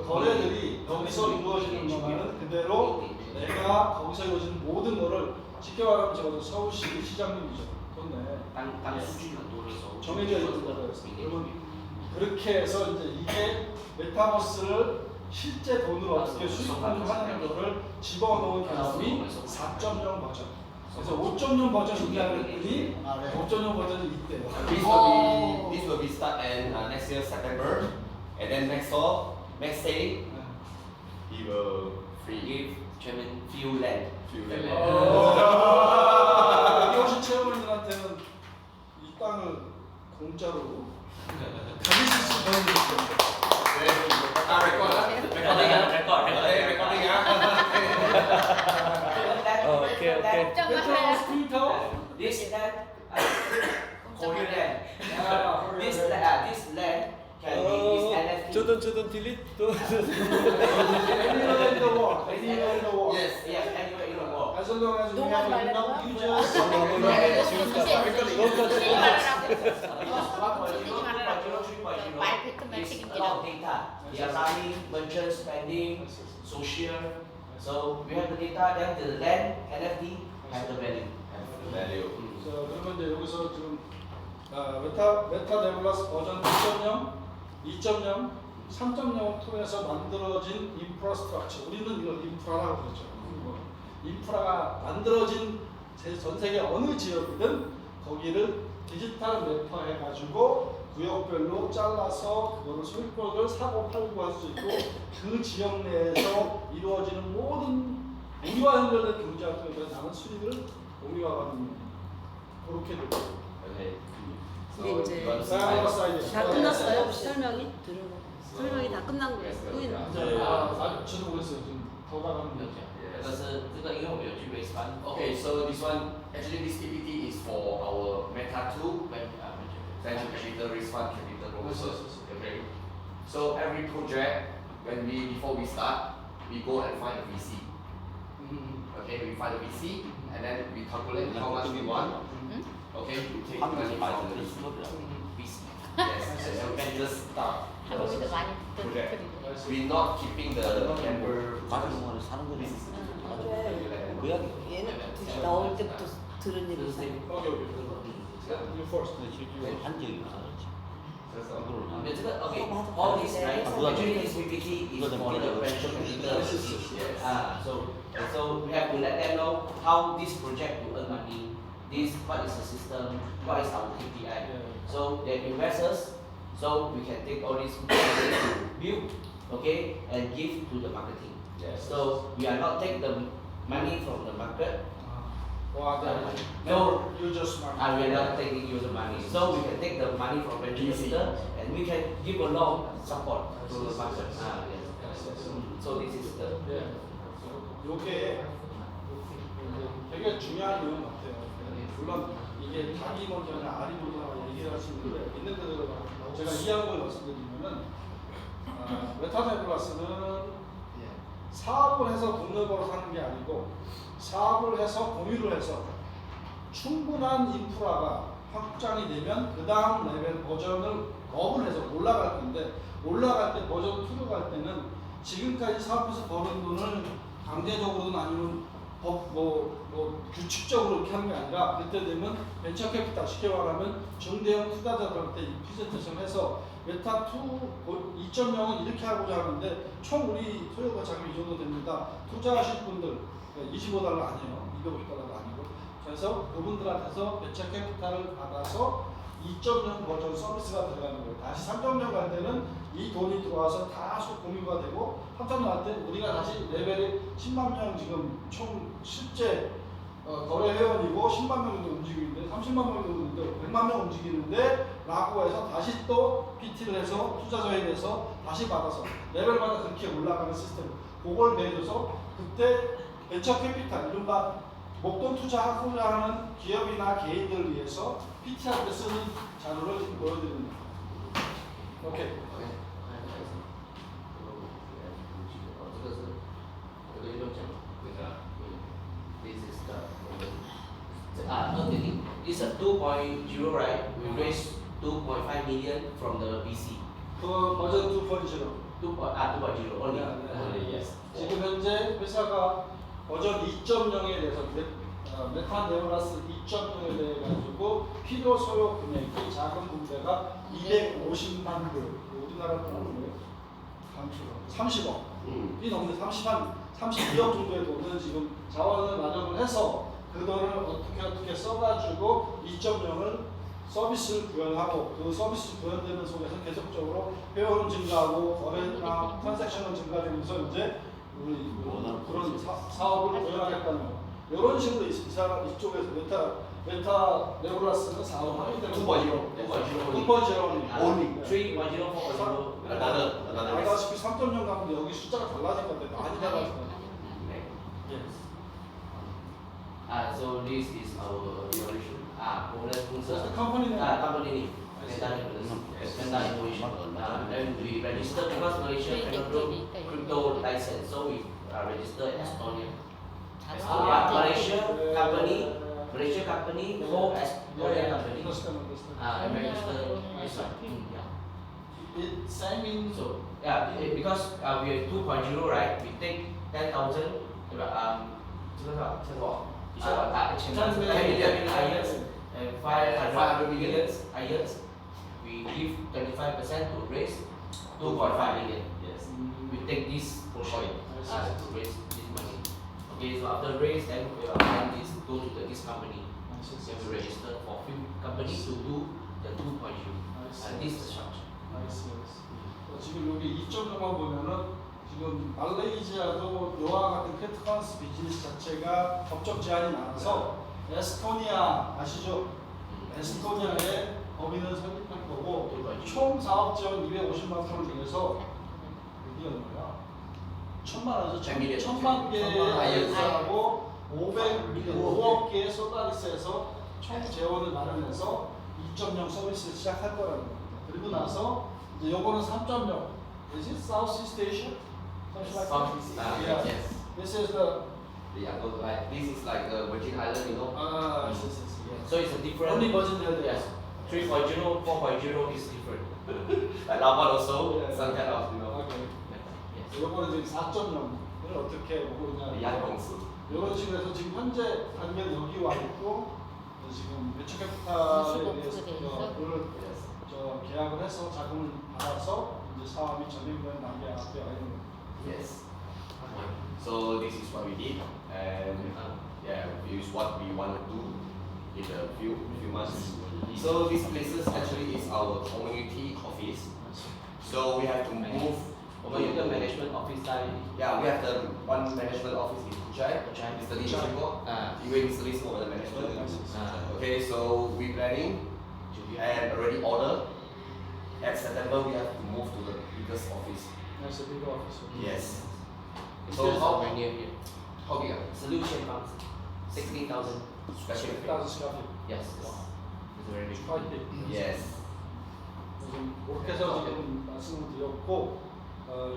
[SPEAKER 2] 거래들이 여기서 이루어지는 것만은 그대로 내가 거기서 이루어지는 모든 거를 지켜가면 적어도 서울시 시장님이죠. 그렇네.
[SPEAKER 3] 땅 수준이 어떠해서
[SPEAKER 2] 정해져 있는 거였어요. 그러면 그렇게 해서 이제 이게 메타버스를 실제 돈으로 어떻게 수익하는 거를 집어넣은 개념이 4.0 버전. 그래서 5.0 버전 준비하는 분이 5.0 버전이 있대요.
[SPEAKER 1] This will be start in next year September, and then next day he will
[SPEAKER 3] give German few land.
[SPEAKER 2] 여기 오신 체험인들한테는 이 땅을 공짜로 가질 수 있는 거예요.
[SPEAKER 3] Okay.
[SPEAKER 5] 걱정하세요.
[SPEAKER 3] This land, Korean land. This land can be this NFT.
[SPEAKER 7] 조던 딜릿 또
[SPEAKER 2] Anywhere in the world, anywhere in the world.
[SPEAKER 3] Yes, anywhere in the world.
[SPEAKER 2] As long as we
[SPEAKER 5] 농원
[SPEAKER 2] have
[SPEAKER 5] 말하는
[SPEAKER 2] enough
[SPEAKER 5] 거야?
[SPEAKER 2] users.
[SPEAKER 5] 말 뱉으면
[SPEAKER 3] It's a lot
[SPEAKER 5] 책임지라.
[SPEAKER 3] of data. They are running, merchant spending, social. So we have the data, then the land, NFT, have the value.
[SPEAKER 1] value.
[SPEAKER 2] 자, 그러면 이제 여기서 지금 메타 네블라스 버전 1.0, 2.0, 3.0을 통해서 만들어진 인프라스트럭처. 우리는 이걸 인프라라고 그러죠. 인프라가 만들어진 전 세계 어느 지역이든 거기를 디지털 매퍼해가지고 구역별로 잘라서 그거를 소유권을 사고 팔고 할 수 있고 그 지역 내에서 이루어지는 모든 우리와 연결된 경제 활동에서 나는 수익을 공유하는 그렇게 되고.
[SPEAKER 1] Okay.
[SPEAKER 8] 근데 이제
[SPEAKER 1] you want to see
[SPEAKER 2] 다양한
[SPEAKER 1] my-
[SPEAKER 2] 사이즈.
[SPEAKER 8] 다 끝났어요? 설명이? 설명이 다 끝난 거예요. 또 있나?
[SPEAKER 2] 저도 모르겠어요. 지금 더 나가는 거.
[SPEAKER 3] 但是这个因为我们有去 raise fund.
[SPEAKER 1] Okay, so this one actually this PPT is for our Meta 2 venture capital risk fund capital purposes. Okay. So every project before we start, we go and find a VC. Okay, we find a VC and then we calculate how much we want. Okay, we take money from the VC. Yes, and then we can just start.
[SPEAKER 5] 할머니도 많이 듣던
[SPEAKER 1] project.
[SPEAKER 5] 소리도.
[SPEAKER 1] We're not keeping the member.
[SPEAKER 7] 가족공원을 사는 거지. 그 이야기.
[SPEAKER 8] 얘는 나올 때부터 들은 얘기 있어요.
[SPEAKER 2] 오케이. You first.
[SPEAKER 7] 한 적이 없어. 이거를 한
[SPEAKER 3] 这个 okay, all this right, actually this PPT is for the venture capital. So we have to let them know how this project will earn money, what is the system, what is our KPI. So they invest us, so we can take all this money to build, okay, and give to the marketing.
[SPEAKER 1] Yes.
[SPEAKER 3] So we are not take the money from the market.
[SPEAKER 2] 와,
[SPEAKER 3] No.
[SPEAKER 2] You just mark.
[SPEAKER 3] We are not taking user money. So we can take the money from venture capital and we can give a loan support to the market. Yes. So this is the
[SPEAKER 2] 네. 요게 되게 중요한 내용 같아요. 물론 이게 닭이 먼저냐 알이 먼저냐 얘기할 수 있는데 있는 그대로 제가 이해한 걸 말씀드리면은 메타네블라스는 사업을 해서 돈을 벌어 사는 게 아니고 사업을 해서 공유를 해서 충분한 인프라가 확장이 되면 그 다음 레벨 버전을 업을 해서 올라갈 건데 올라갈 때 버전 2로 갈 때는 지금까지 사업에서 버는 돈을 강제적으로는 아니면 규칙적으로 이렇게 하는 게 아니라 그때 되면 벤처 캐피탈 쉽게 말하면 중대형 투자자들한테 이 프레젠테이션 해서 메타 2.0은 이렇게 하고자 하는데 총 우리 소요가 자금 이 정도 됩니다. 투자하실 분들 25달러 아니에요. 250달러도 아니고 그래서 그분들한테서 벤처 캐피탈을 받아서 2.0 버전 서비스가 들어가는 거예요. 다시 3.0 갈 때는 이 돈이 들어와서 다 공유가 되고 3.0 갈 때 우리가 다시 레벨이 10만 명 지금 총 실제 거래 회원이고 10만 명 정도 움직이는데 30만 명 정도 움직이는데 100만 명 움직이는데 라고 해서 다시 또 PT를 해서 투자자에 대해서 다시 받아서 레벨마다 그렇게 올라가는 시스템 그걸 내줘서 그때 벤처 캐피탈 이른바 목돈 투자하고자 하는 기업이나 개인들을 위해서 PT할 때 쓰는 자료를 지금 보여드립니다. 오케이.
[SPEAKER 3] This is a 2.0, right? We raised 2.5 million from the BC.
[SPEAKER 2] 그 버전 2.0.
[SPEAKER 3] 2.0 only.
[SPEAKER 2] 네.
[SPEAKER 3] Yes.
[SPEAKER 2] 지금 현재 회사가 버전 2.0에 대해서 메탄 네블라스 2.0에 대해 가지고 필요 소요 금액이 자금 분배가 250만 불. 우리나라 돈으로 30억이 넘는 32억 정도의 돈을 지금 자원을 마련을 해서 그 돈을 어떻게 써가지고 2.0을 서비스를 구현하고 그 서비스 구현되는 속에서 계속적으로 회원은 증가하고 거래나 트랜잭션은 증가되면서 이제 우리 그런 사업을 구현하겠다는 거. 이런 식으로 이쪽에서 메타 네블라스는 사업을 하기 때문에 2.0이
[SPEAKER 3] 3.0, 4.0.
[SPEAKER 2] 알다시피 3.0 가면 여기 숫자가 달라지니까 많이 달라지니까.
[SPEAKER 3] So this is our evolution. Bonus
[SPEAKER 2] That's the
[SPEAKER 3] sponsor.
[SPEAKER 2] company name.
[SPEAKER 3] Company name. Meta Innovation. Then we register because Malaysia cannot do crypto license, so we register in Estonia. Malaysia company, go Estonia company.
[SPEAKER 2] Understand.
[SPEAKER 3] Register this one. Yeah.
[SPEAKER 2] It same in
[SPEAKER 3] So because we are 2.0, right? We take 10,000. 10 million IELTS and 500 million IELTS. We give 25% to raise 2.5 million. Yes. We take this portion to raise this money. Okay, so after raise, then we apply this go to this company. Then we register for few companies to do the 2.0. And this is the structure.
[SPEAKER 2] 나이스. 지금 여기 2.0만 보면은 지금 말레이시아도 이와 같은 크립토커런시 비즈니스 자체가 법적 제한이 많아서 에스토니아 아시죠? 에스토니아에 법인을 설립할 거고 총 사업 지원 250만 원을 중에서 여기 얼마야? 1,000만 원에서 1,000만 개의 사하고 500억 개의 소다리스에서 총 재원을 마련해서 2.0 서비스를 시작할 거라는 겁니다. 그리고 나서 이제 요거는 3.0. Is it Southeast Asia?
[SPEAKER 1] Southeast Asia,
[SPEAKER 2] Yeah.
[SPEAKER 1] yes.
[SPEAKER 2] This is the
[SPEAKER 1] This is like the Virgin Island, you know.
[SPEAKER 2] yes.
[SPEAKER 3] So it's a different.
[SPEAKER 2] Only Virgin Islands.
[SPEAKER 3] Yes. 3.0, 4.0 is different.
[SPEAKER 1] Like Lapan also,
[SPEAKER 2] Yeah.
[SPEAKER 1] some kind of, you know.
[SPEAKER 2] Okay.
[SPEAKER 3] Yes.
[SPEAKER 2] 요거는 지금 4.0을 어떻게 보고 있냐?
[SPEAKER 1] 양공수.
[SPEAKER 2] 이런 식으로 해서 지금 현재 단계는 여기 와 있고 지금 매출 캐피탈에 대해서 그거를 계약을 해서 자금을 받아서 이제 사업이 진행되는 단계 앞에 와 있는 거예요.
[SPEAKER 1] Yes. So this is what we did, and yeah, this is what we want to do in a few months. So this places actually is our community office. So we have to move.
[SPEAKER 3] Over here, the management office side.
[SPEAKER 1] Yeah, we have the one management office in Kuchai.
[SPEAKER 3] Kuchai.
[SPEAKER 1] Mr. Lee Singapore. Even Mr. Lee over the management. Okay, so we planning and already order. At September we have to move to the biggest office.
[SPEAKER 2] That's a big office.
[SPEAKER 1] Yes.
[SPEAKER 3] So
[SPEAKER 1] So
[SPEAKER 3] how
[SPEAKER 1] how
[SPEAKER 3] many here?
[SPEAKER 1] how big?
[SPEAKER 3] Solution funds. 16,000
[SPEAKER 1] Square
[SPEAKER 3] square feet.
[SPEAKER 2] 1,000 square feet.
[SPEAKER 3] Yes. It's very big.
[SPEAKER 2] Quite big.
[SPEAKER 1] Yes.
[SPEAKER 2] 지금 그렇게 해서 지금 말씀을 드렸고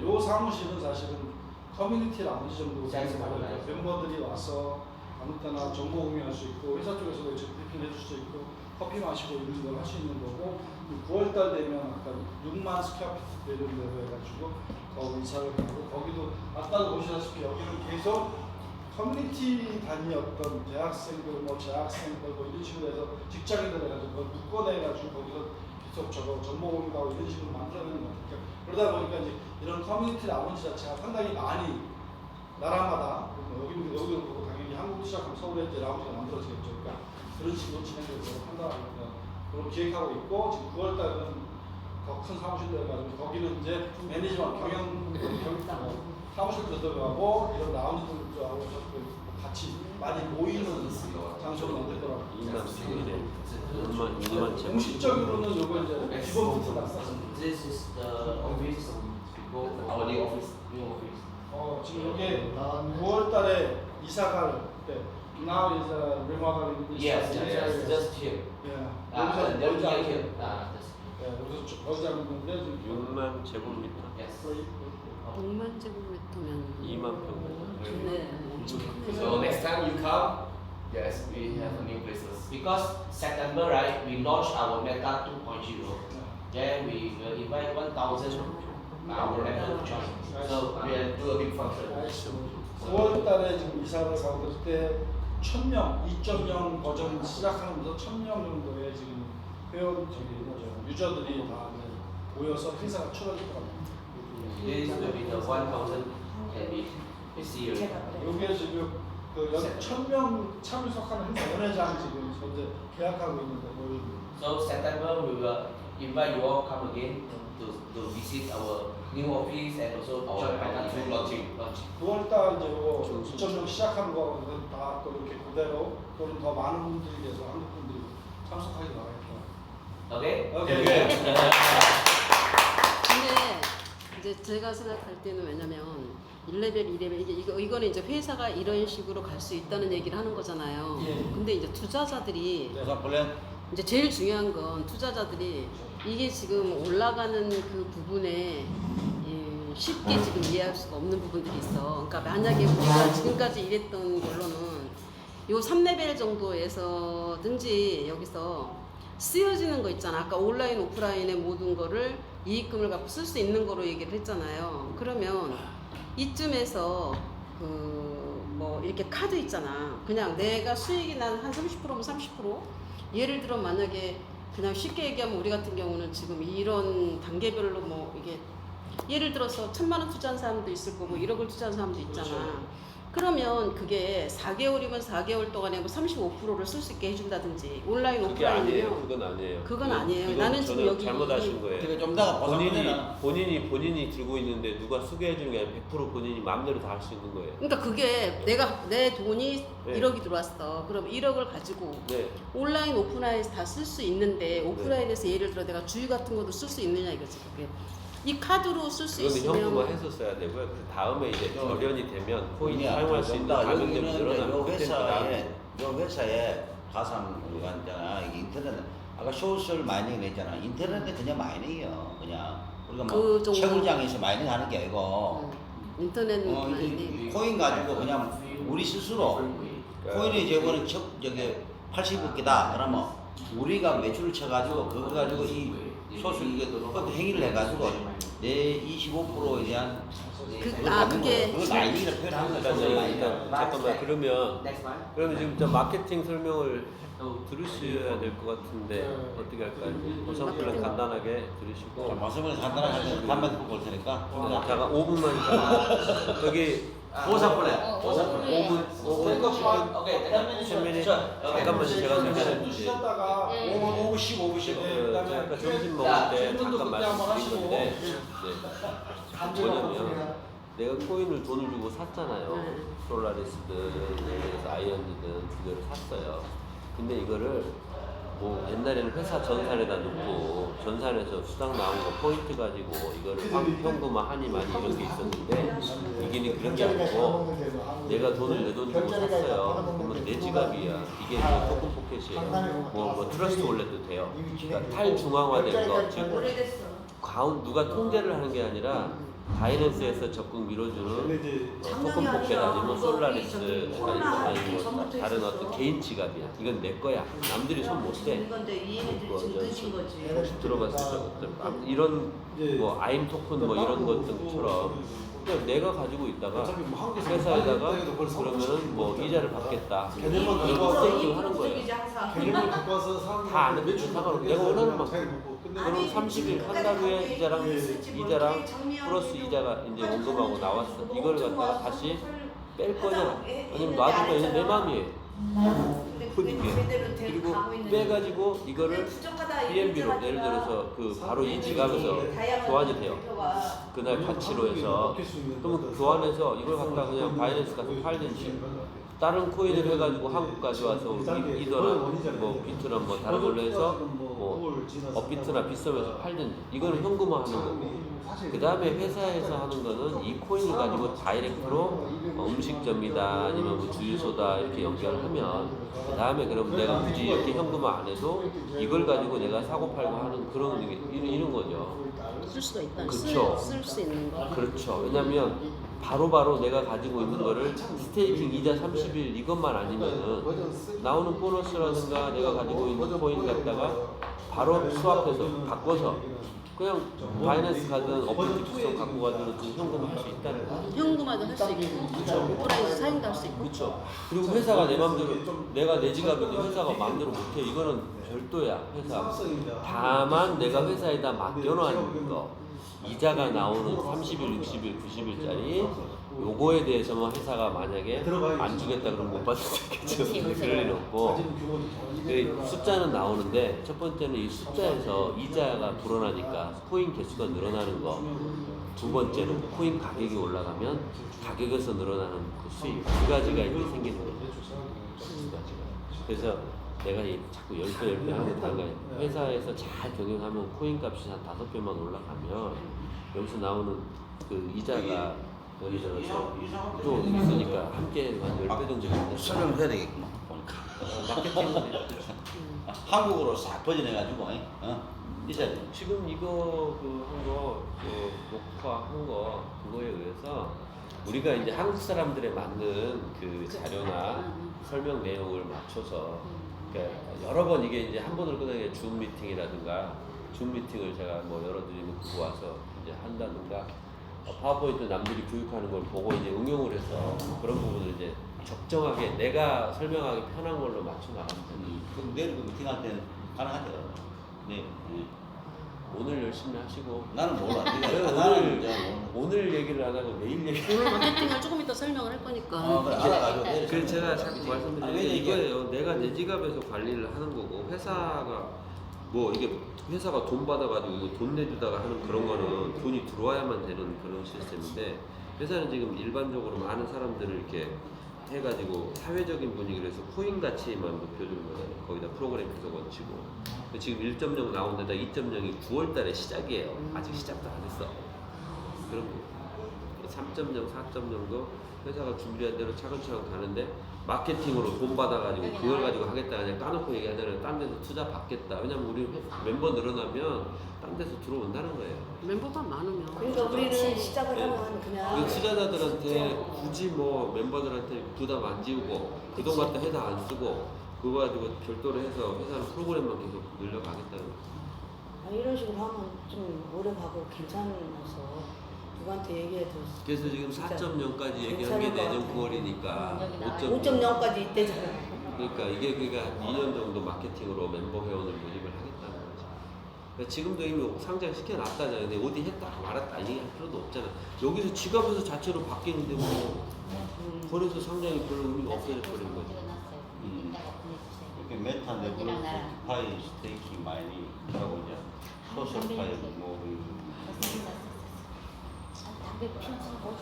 [SPEAKER 2] 요 사무실은 사실은 커뮤니티 라운지 정도 되니까 멤버들이 와서 아무 때나 정보 공유할 수 있고 회사 쪽에서도 이제 브리핑 해줄 수 있고 커피 마시고 이런 걸 할 수 있는 거고 9월달 되면 아까 6만 스퀘어피트 되는 데로 해가지고 더 이사를 하고 거기도 아까도 보시다시피 여기는 계속 커뮤니티 단위 어떤 대학생들 뭐 재학생들 뭐 이런 식으로 해서 직장인들 해가지고 그걸 묶어내가지고 거기서 계속 저거 정보 공유하고 이런 식으로 만들어내는 것 같아요. 그러다 보니까 이제 이런 커뮤니티 라운지 자체가 상당히 많이 나라마다 여기도 그렇고 당연히 한국 시작하면 서울에 이제 라운지가 만들어지겠죠. 그러니까 그런 식으로 진행되도록 한다니까 그걸 기획하고 있고 지금 9월달은 더 큰 사무실로 해가지고 거기는 이제 매니지먼트 사무실도 들어가고 이런 라운지들도 하고 같이 많이 모이는 장소를 만들 거라고.
[SPEAKER 7] 2만
[SPEAKER 2] 공식적으로는 요거 이제 기본 부터 났었습니다.
[SPEAKER 3] This is the office. Go
[SPEAKER 1] Our new office.
[SPEAKER 3] new office.
[SPEAKER 2] 지금 이게 9월달에 이사갈 때 now is remodeling.
[SPEAKER 3] Yes, just here.
[SPEAKER 2] 여기서
[SPEAKER 3] There
[SPEAKER 2] 하고
[SPEAKER 3] here.
[SPEAKER 2] 여기서 하고 있는데 지금
[SPEAKER 7] 6만 제곱미터.
[SPEAKER 3] Yes.
[SPEAKER 8] 6만 제곱미터면
[SPEAKER 7] 2만 평.
[SPEAKER 8] 네.
[SPEAKER 1] So next time you come, Yes, we have a new places.
[SPEAKER 3] Because September, right, we launched our Meta 2.0. Then we will invite 1,000 our member to join.
[SPEAKER 1] So we have do a big function.
[SPEAKER 2] 9월 달에 지금 이사를 가고 그때 1,000명, 2.0 버전 시작하면서 1,000명 정도의 지금 회원 유저들이 다 모여서 회사가 추가될 것 같아요.
[SPEAKER 3] This will be the 1,000 can be this year.
[SPEAKER 2] 여기에 지금 그 1,000명 참석하는 회사 연회장 지금 현재 계약하고 있는데 모입니다.
[SPEAKER 3] So September we will invite you all come again to visit our new office and also our Meta 2 launching.
[SPEAKER 2] 9월달 이제 이거 2.0 시작하는 거 다 또 이렇게 그대로 또는 더 많은 분들이 계속 한국 분들이 참석하게 나가겠다.
[SPEAKER 3] Okay?
[SPEAKER 2] 오케이.
[SPEAKER 8] 근데 이제 제가 생각할 때는 왜냐면 1레벨, 2레벨 이거는 이제 회사가 이런 식으로 갈 수 있다는 얘기를 하는 거잖아요.
[SPEAKER 2] 예.
[SPEAKER 8] 근데 이제 투자자들이 이제 제일 중요한 건 투자자들이 이게 지금 올라가는 그 부분에 쉽게 지금 이해할 수가 없는 부분들이 있어. 그러니까 만약에 우리가 지금까지 일했던 걸로는 요 3레벨 정도에서든지 여기서 쓰여지는 거 있잖아. 아까 온라인, 오프라인의 모든 거를 이익금을 갖고 쓸 수 있는 거로 얘기를 했잖아요. 그러면 이쯤에서 그 뭐 이렇게 카드 있잖아. 그냥 내가 수익이 난 한 30%면 30%? 예를 들어 만약에 그냥 쉽게 얘기하면 우리 같은 경우는 지금 이런 단계별로 뭐 이게 예를 들어서 1,000만 원 투자한 사람도 있을 거고 1억을 투자한 사람도 있잖아. 그러면 그게 4개월이면 4개월 동안에 뭐 35%를 쓸 수 있게 해준다든지 온라인
[SPEAKER 9] 그게 아니에요.
[SPEAKER 8] 오프라인이면
[SPEAKER 9] 그건 아니에요.
[SPEAKER 8] 그건 아니에요.
[SPEAKER 9] 그건
[SPEAKER 8] 나는 지금
[SPEAKER 9] 저는
[SPEAKER 8] 여기
[SPEAKER 9] 잘못하신 거예요.
[SPEAKER 7] 되게 좀 더
[SPEAKER 9] 본인이 들고 있는데 누가 소개해 주는 게 아니라 100% 본인이 마음대로 다 할 수 있는 거예요.
[SPEAKER 8] 그러니까 그게 내 돈이
[SPEAKER 9] 네.
[SPEAKER 8] 1억이 들어왔어. 그럼 1억을 가지고
[SPEAKER 9] 네.
[SPEAKER 8] 온라인 오프라인에서 다 쓸 수 있는데 오프라인에서 예를 들어 내가 주유 같은 것도 쓸 수 있느냐 이거지. 그게 이 카드로 쓸 수
[SPEAKER 9] 그거는
[SPEAKER 8] 있으면
[SPEAKER 9] 현금화해서 써야 되고요. 그 다음에 이제 결연이 되면 코인
[SPEAKER 7] 그냥
[SPEAKER 9] 사용할 수 있는 가맹점이
[SPEAKER 7] 여기는
[SPEAKER 9] 늘어나면
[SPEAKER 7] 요
[SPEAKER 9] 그때
[SPEAKER 7] 회사에 가상 우리가 있잖아. 이게 인터넷 아까 소셜 마이닝 했잖아. 인터넷에 그냥 마이닝이요. 그냥 우리가 뭐
[SPEAKER 8] 그 정도.
[SPEAKER 7] 채굴장에서 마이닝 하는 게 아니고
[SPEAKER 8] 인터넷
[SPEAKER 7] 이게
[SPEAKER 8] 오프라인이
[SPEAKER 7] 코인 가지고 그냥 우리 스스로 코인이 저거는 저기 80개다. 그러면 우리가 매출을 쳐가지고 그거 가지고 이 소셜 이게 어떤 행위를 해가지고 내 25%에 대한
[SPEAKER 8] 그게
[SPEAKER 7] 그건 마이닝이라 표현하는 거죠.
[SPEAKER 9] 일단 잠깐만 그러면
[SPEAKER 3] Next one.
[SPEAKER 9] 그러면 지금 저 마케팅 설명을 들으셔야 될 것 같은데 어떻게 할까요? 우선 그냥 간단하게 들으시고
[SPEAKER 7] 말씀을 간단하게 한번 듣고 올 테니까.
[SPEAKER 9] 잠깐 5분만 여기
[SPEAKER 7] 보상플레.
[SPEAKER 9] 5분
[SPEAKER 3] Okay,
[SPEAKER 9] 10분이
[SPEAKER 3] sure.
[SPEAKER 9] 잠깐만 제가 설명해
[SPEAKER 2] 쉬었다가
[SPEAKER 7] 5분 50, 50.
[SPEAKER 2] 그다음에
[SPEAKER 9] 아까 점심 먹을 때 잠깐 말씀드린 건데 뭐냐면 내가 코인을 돈을 주고 샀잖아요. 솔라리스든 그래서 아이언즈든 두 개를 샀어요. 근데 이거를 뭐 옛날에는 회사 전산에다 놓고 전산에서 수당 나온 거 포인트 가지고 이거를 현금화 하니 많이 이런 게 있었는데 이게 그런 게 아니고 내가 돈을 내 돈 주고 샀어요. 그러면 내 지갑이야. 이게 뭐 토큰 포켓이에요. 뭐 트러스트 월렛도 돼요. 그러니까 탈중앙화된 거 즉 누가 통제를 하는 게 아니라 바이낸스에서 적극 밀어주는 토큰 포켓 아니면 솔라리스 아니면 다른 어떤 개인 지갑이야. 이건 내 거야. 남들이 손 못 대. 들어봤을 때 이런 뭐 아임 토큰 뭐 이런 것들처럼 그냥 내가 가지고 있다가 회사에다가 그러면은 뭐 이자를 받겠다. 이런 스테이킹 하는 거예요.
[SPEAKER 2] 개념을 바꿔서
[SPEAKER 9] 다 안 해도 상관없고 내가 원하는 만큼. 그럼 30일 한 달 후에 이자랑 플러스 이자가 이제 원금하고 나왔어. 이걸 갖다가 다시 뺄 거냐? 아니면 놔둘 거냐? 내 마음이에요. 그리고 빼가지고 이거를 BNB로 예를 들어서 그 바로 이 지갑에서 교환이 돼요. 그날 가치로 해서 그러면 교환해서 이걸 갖다 그냥 바이낸스 가서 팔든지 다른 코인을 해가지고 한국 가져와서 이더나 뭐 비트나 뭐 다른 걸로 해서 뭐 업비트나 빗썸에서 팔든지 이거는 현금화하는 거고 그 다음에 회사에서 하는 거는 이 코인을 가지고 다이렉트로 음식점이다 아니면 뭐 주유소다 이렇게 연결하면 그 다음에 그럼 내가 굳이 이렇게 현금화 안 해도 이걸 가지고 내가 사고 팔고 하는 그런 이런 거죠.
[SPEAKER 8] 쓸 수가 있다.
[SPEAKER 9] 그렇죠.
[SPEAKER 8] 쓸 수 있는 거.
[SPEAKER 9] 그렇죠. 왜냐면 바로바로 내가 가지고 있는 거를 스테이킹 이자 30일 이것만 아니면은 나오는 보너스라든가 내가 가지고 있는 코인 갖다가 바로 수합해서 바꿔서 그냥 바이낸스 가든 어플 직접 갖고 가든 현금을 할 수 있다는 거죠.
[SPEAKER 8] 현금화도 할 수 있고, 오프라인에서 사인도 할 수 있고.
[SPEAKER 9] 그렇죠. 그리고 회사가 내 마음대로 내가 내 지갑인데 회사가 마음대로 못해. 이거는 별도야 회사. 다만 내가 회사에다 맡겨놓은 거 이자가 나오는 30일, 60일, 90일짜리 요거에 대해서만 회사가 만약에 안 주겠다 그러면 못 받을 수 있겠죠. 그럴 일 없고 숫자는 나오는데 첫 번째는 이 숫자에서 이자가 불어나니까 코인 개수가 늘어나는 거. 두 번째는 코인 가격이 올라가면 가격에서 늘어나는 그 수익 두 가지가 이제 생기는 거죠. 두 가지가. 그래서 내가 자꾸 10배 하는 단가에 회사에서 잘 경영하면 코인 값이 한 5배만 올라가면 여기서 나오는 그 이자가 여기 들어서 또 있으니까 함께 한 10배 정도 된다.
[SPEAKER 7] 설명을 해야 되겠구만.
[SPEAKER 9] 마케팅은
[SPEAKER 7] 한국어로 싹 번역해가지고, 이제
[SPEAKER 9] 지금 이거 그한거 녹화한 거 그거에 의해서 우리가 이제 한국 사람들에 맞는 그 자료나 설명 내용을 맞춰서 그러니까 여러 번 이게 이제 한 번으로 끝나게 줌 미팅이라든가 줌 미팅을 제가 뭐 열어드리면 그거 와서 이제 한다든가 파워포인트 남들이 교육하는 걸 보고 이제 응용을 해서 그런 부분을 이제 적정하게 내가 설명하기 편한 걸로 맞춰 나가면 됩니다.
[SPEAKER 7] 그럼 내일 그 미팅할 때는 가능하죠. 네.
[SPEAKER 9] 오늘 열심히 하시고
[SPEAKER 7] 나는 몰라.
[SPEAKER 9] 오늘 얘기를 안 하고 내일 얘기.
[SPEAKER 8] 오늘 마케팅을 조금 이따 설명을 할 거니까.
[SPEAKER 7] 그래, 알아가지고 내일.
[SPEAKER 9] 그래서 제가 자꾸 말씀드리는 게
[SPEAKER 7] 왜냐, 이게-
[SPEAKER 9] 이거예요. 내가 내 지갑에서 관리를 하는 거고 회사가 뭐 이게 회사가 돈 받아가지고 이거 돈 내주다가 하는 그런 거는 돈이 들어와야만 되는 그런 시스템인데 회사는 지금 일반적으로 많은 사람들을 이렇게 해가지고 사회적인 분위기를 해서 코인 가치만 높여주는 거잖아요. 거기다 프로그램 구성 원치고 지금 1.0 나온 데다 2.0이 9월 달에 시작이에요. 아직 시작도 안 했어. 그럼 3.0, 4.0도 회사가 준비한 대로 차근차근 가는데 마케팅으로 돈 받아가지고 그걸 가지고 하겠다 그냥 까놓고 얘기하잖아요. 딴 데서 투자 받겠다. 왜냐면 우리 멤버 늘어나면 딴 데서 들어온다는 거예요.
[SPEAKER 8] 멤버만 많으면.
[SPEAKER 10] 그러니까 우리는 시작을 하면 그냥
[SPEAKER 9] 그 투자자들한테 굳이 뭐 멤버들한테 부담 안 지우고 그 돈 갖다 회사 안 쓰고 그거 가지고 별도로 해서 회사는 프로그램만 계속 늘려가겠다는 거예요.
[SPEAKER 10] 이런 식으로 하면 좀 오래 가고 괜찮아서 누구한테 얘기해도
[SPEAKER 9] 그래서 지금 4.0까지 얘기한 게 내년 9월이니까
[SPEAKER 10] 5.0까지 있대잖아.
[SPEAKER 9] 그러니까 이게 그러니까 2년 정도 마케팅으로 멤버 회원을 모집을 하겠다는 거죠. 그러니까 지금도 이미 상장 시켜놨다잖아요. 근데 어디 했다 말았다 얘기할 필요도 없잖아. 여기서 지갑에서 자체로 바뀌는데 뭐 거래소 상장이 별로 의미가 없어져 버린 거죠.
[SPEAKER 7] 이렇게 메타 네트워크 파이 스테이킹 마이닝 하고 이제 소셜 파이 뭐
[SPEAKER 5] 담배 피우지 못하.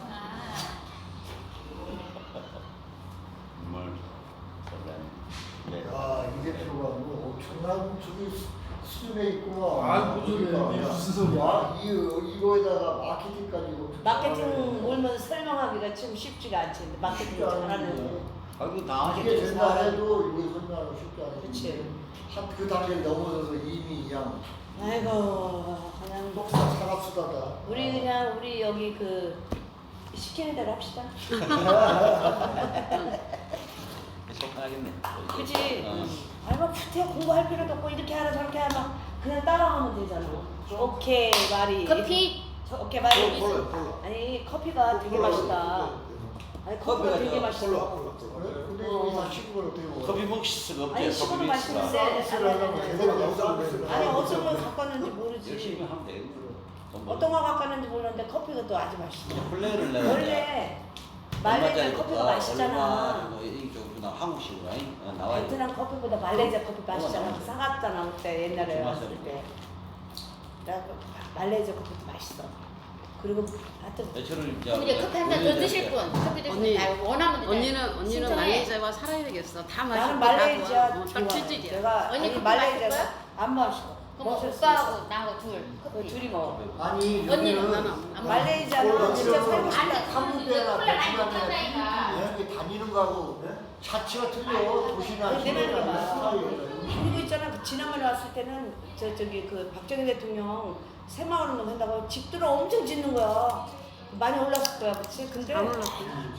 [SPEAKER 7] 정말 네.
[SPEAKER 6] 야, 이게 들어가면 엄청난 저기 수준에 있구만.
[SPEAKER 2] 아, 무슨 소리야.
[SPEAKER 6] 이거에다가 마케팅까지.
[SPEAKER 10] 마케팅 몰면 설명하기가 좀 쉽지가 않지. 마케팅 잘하는.
[SPEAKER 7] 가격 당하게
[SPEAKER 6] 이게 된다 해도 이거 설명하기 쉽지 않아.
[SPEAKER 10] 그치.
[SPEAKER 6] 한그 단계를 넘어서서 이미 그냥
[SPEAKER 10] 아이고 그냥
[SPEAKER 6] 목사 사각수다다.
[SPEAKER 10] 우리 여기 그 시키는 대로 합시다.
[SPEAKER 7] 속하겠네.
[SPEAKER 10] 그치? 아이고 푸테 공부할 필요도 없고 이렇게 하라 저렇게 하라 그냥 따라가면 되잖아. 오케이 말이.
[SPEAKER 5] 커피?
[SPEAKER 10] 오케이 말이.
[SPEAKER 6] 콜라.
[SPEAKER 10] 아니 커피가 되게 맛있다. 아니 커피가 되게 맛있어.
[SPEAKER 6] 근데 이거 다 식으면 어떻게 먹어?
[SPEAKER 7] 커피 먹을 수가 없지.
[SPEAKER 10] 아니 식으면 맛있는데 아니 어떤 걸 갖고 왔는지 모르지.
[SPEAKER 7] 열심히 하면 되겠네.
[SPEAKER 10] 어떤 걸 갖고 왔는지 모르는데 커피가 또 아주 맛있어.
[SPEAKER 7] 플레이를 내가
[SPEAKER 10] 원래 말레이시아 커피가 맛있잖아.
[SPEAKER 7] 이쪽으로 한국식으로 나와야 돼.
[SPEAKER 10] 베트남 커피보다 말레이시아 커피 맛있잖아. 싸갔잖아 그때 옛날에 왔을 때. 그래갖고 말레이시아 커피도 맛있어. 그리고 하여튼
[SPEAKER 5] 그럼 이제 커피 한 잔 더 드실 분, 커피 드실
[SPEAKER 8] 언니,
[SPEAKER 5] 분, 원하면
[SPEAKER 8] 언니는
[SPEAKER 5] 신청해.
[SPEAKER 8] 말레이시아와 살아야 되겠어. 다 마시고
[SPEAKER 10] 나는 말레이시아
[SPEAKER 8] 딱
[SPEAKER 10] 좋아.
[SPEAKER 8] 취직이야.
[SPEAKER 10] 내가
[SPEAKER 5] 언니
[SPEAKER 10] 아니
[SPEAKER 5] 커피
[SPEAKER 10] 말레이시아
[SPEAKER 5] 마실 거야?
[SPEAKER 10] 안 마셔.
[SPEAKER 5] 그럼
[SPEAKER 10] 마실 수
[SPEAKER 5] 오빠하고 나하고 둘
[SPEAKER 10] 있어.
[SPEAKER 5] 커피.
[SPEAKER 10] 둘이 먹어.
[SPEAKER 6] 아니
[SPEAKER 5] 언니는
[SPEAKER 8] 나는
[SPEAKER 6] 여기는
[SPEAKER 8] 안
[SPEAKER 10] 말레이시아는 진짜 살고 싶다.
[SPEAKER 5] 아니,
[SPEAKER 6] 한국에나
[SPEAKER 5] 콜라 많이
[SPEAKER 6] 베트남이나
[SPEAKER 5] 먹는다니까.
[SPEAKER 6] 여행에 다니는 거하고 자체가 틀려. 도시나
[SPEAKER 10] 아니, 내 말이
[SPEAKER 6] 시내나
[SPEAKER 10] 맞아.
[SPEAKER 6] 스타일이.
[SPEAKER 10] 그리고 있잖아 그 지난번에 왔을 때는 저기 그 박정희 대통령 새마을운동 한다고 집들을 엄청 짓는 거야. 많이 올랐을 거야, 그렇지? 근데
[SPEAKER 8] 안 올랐대.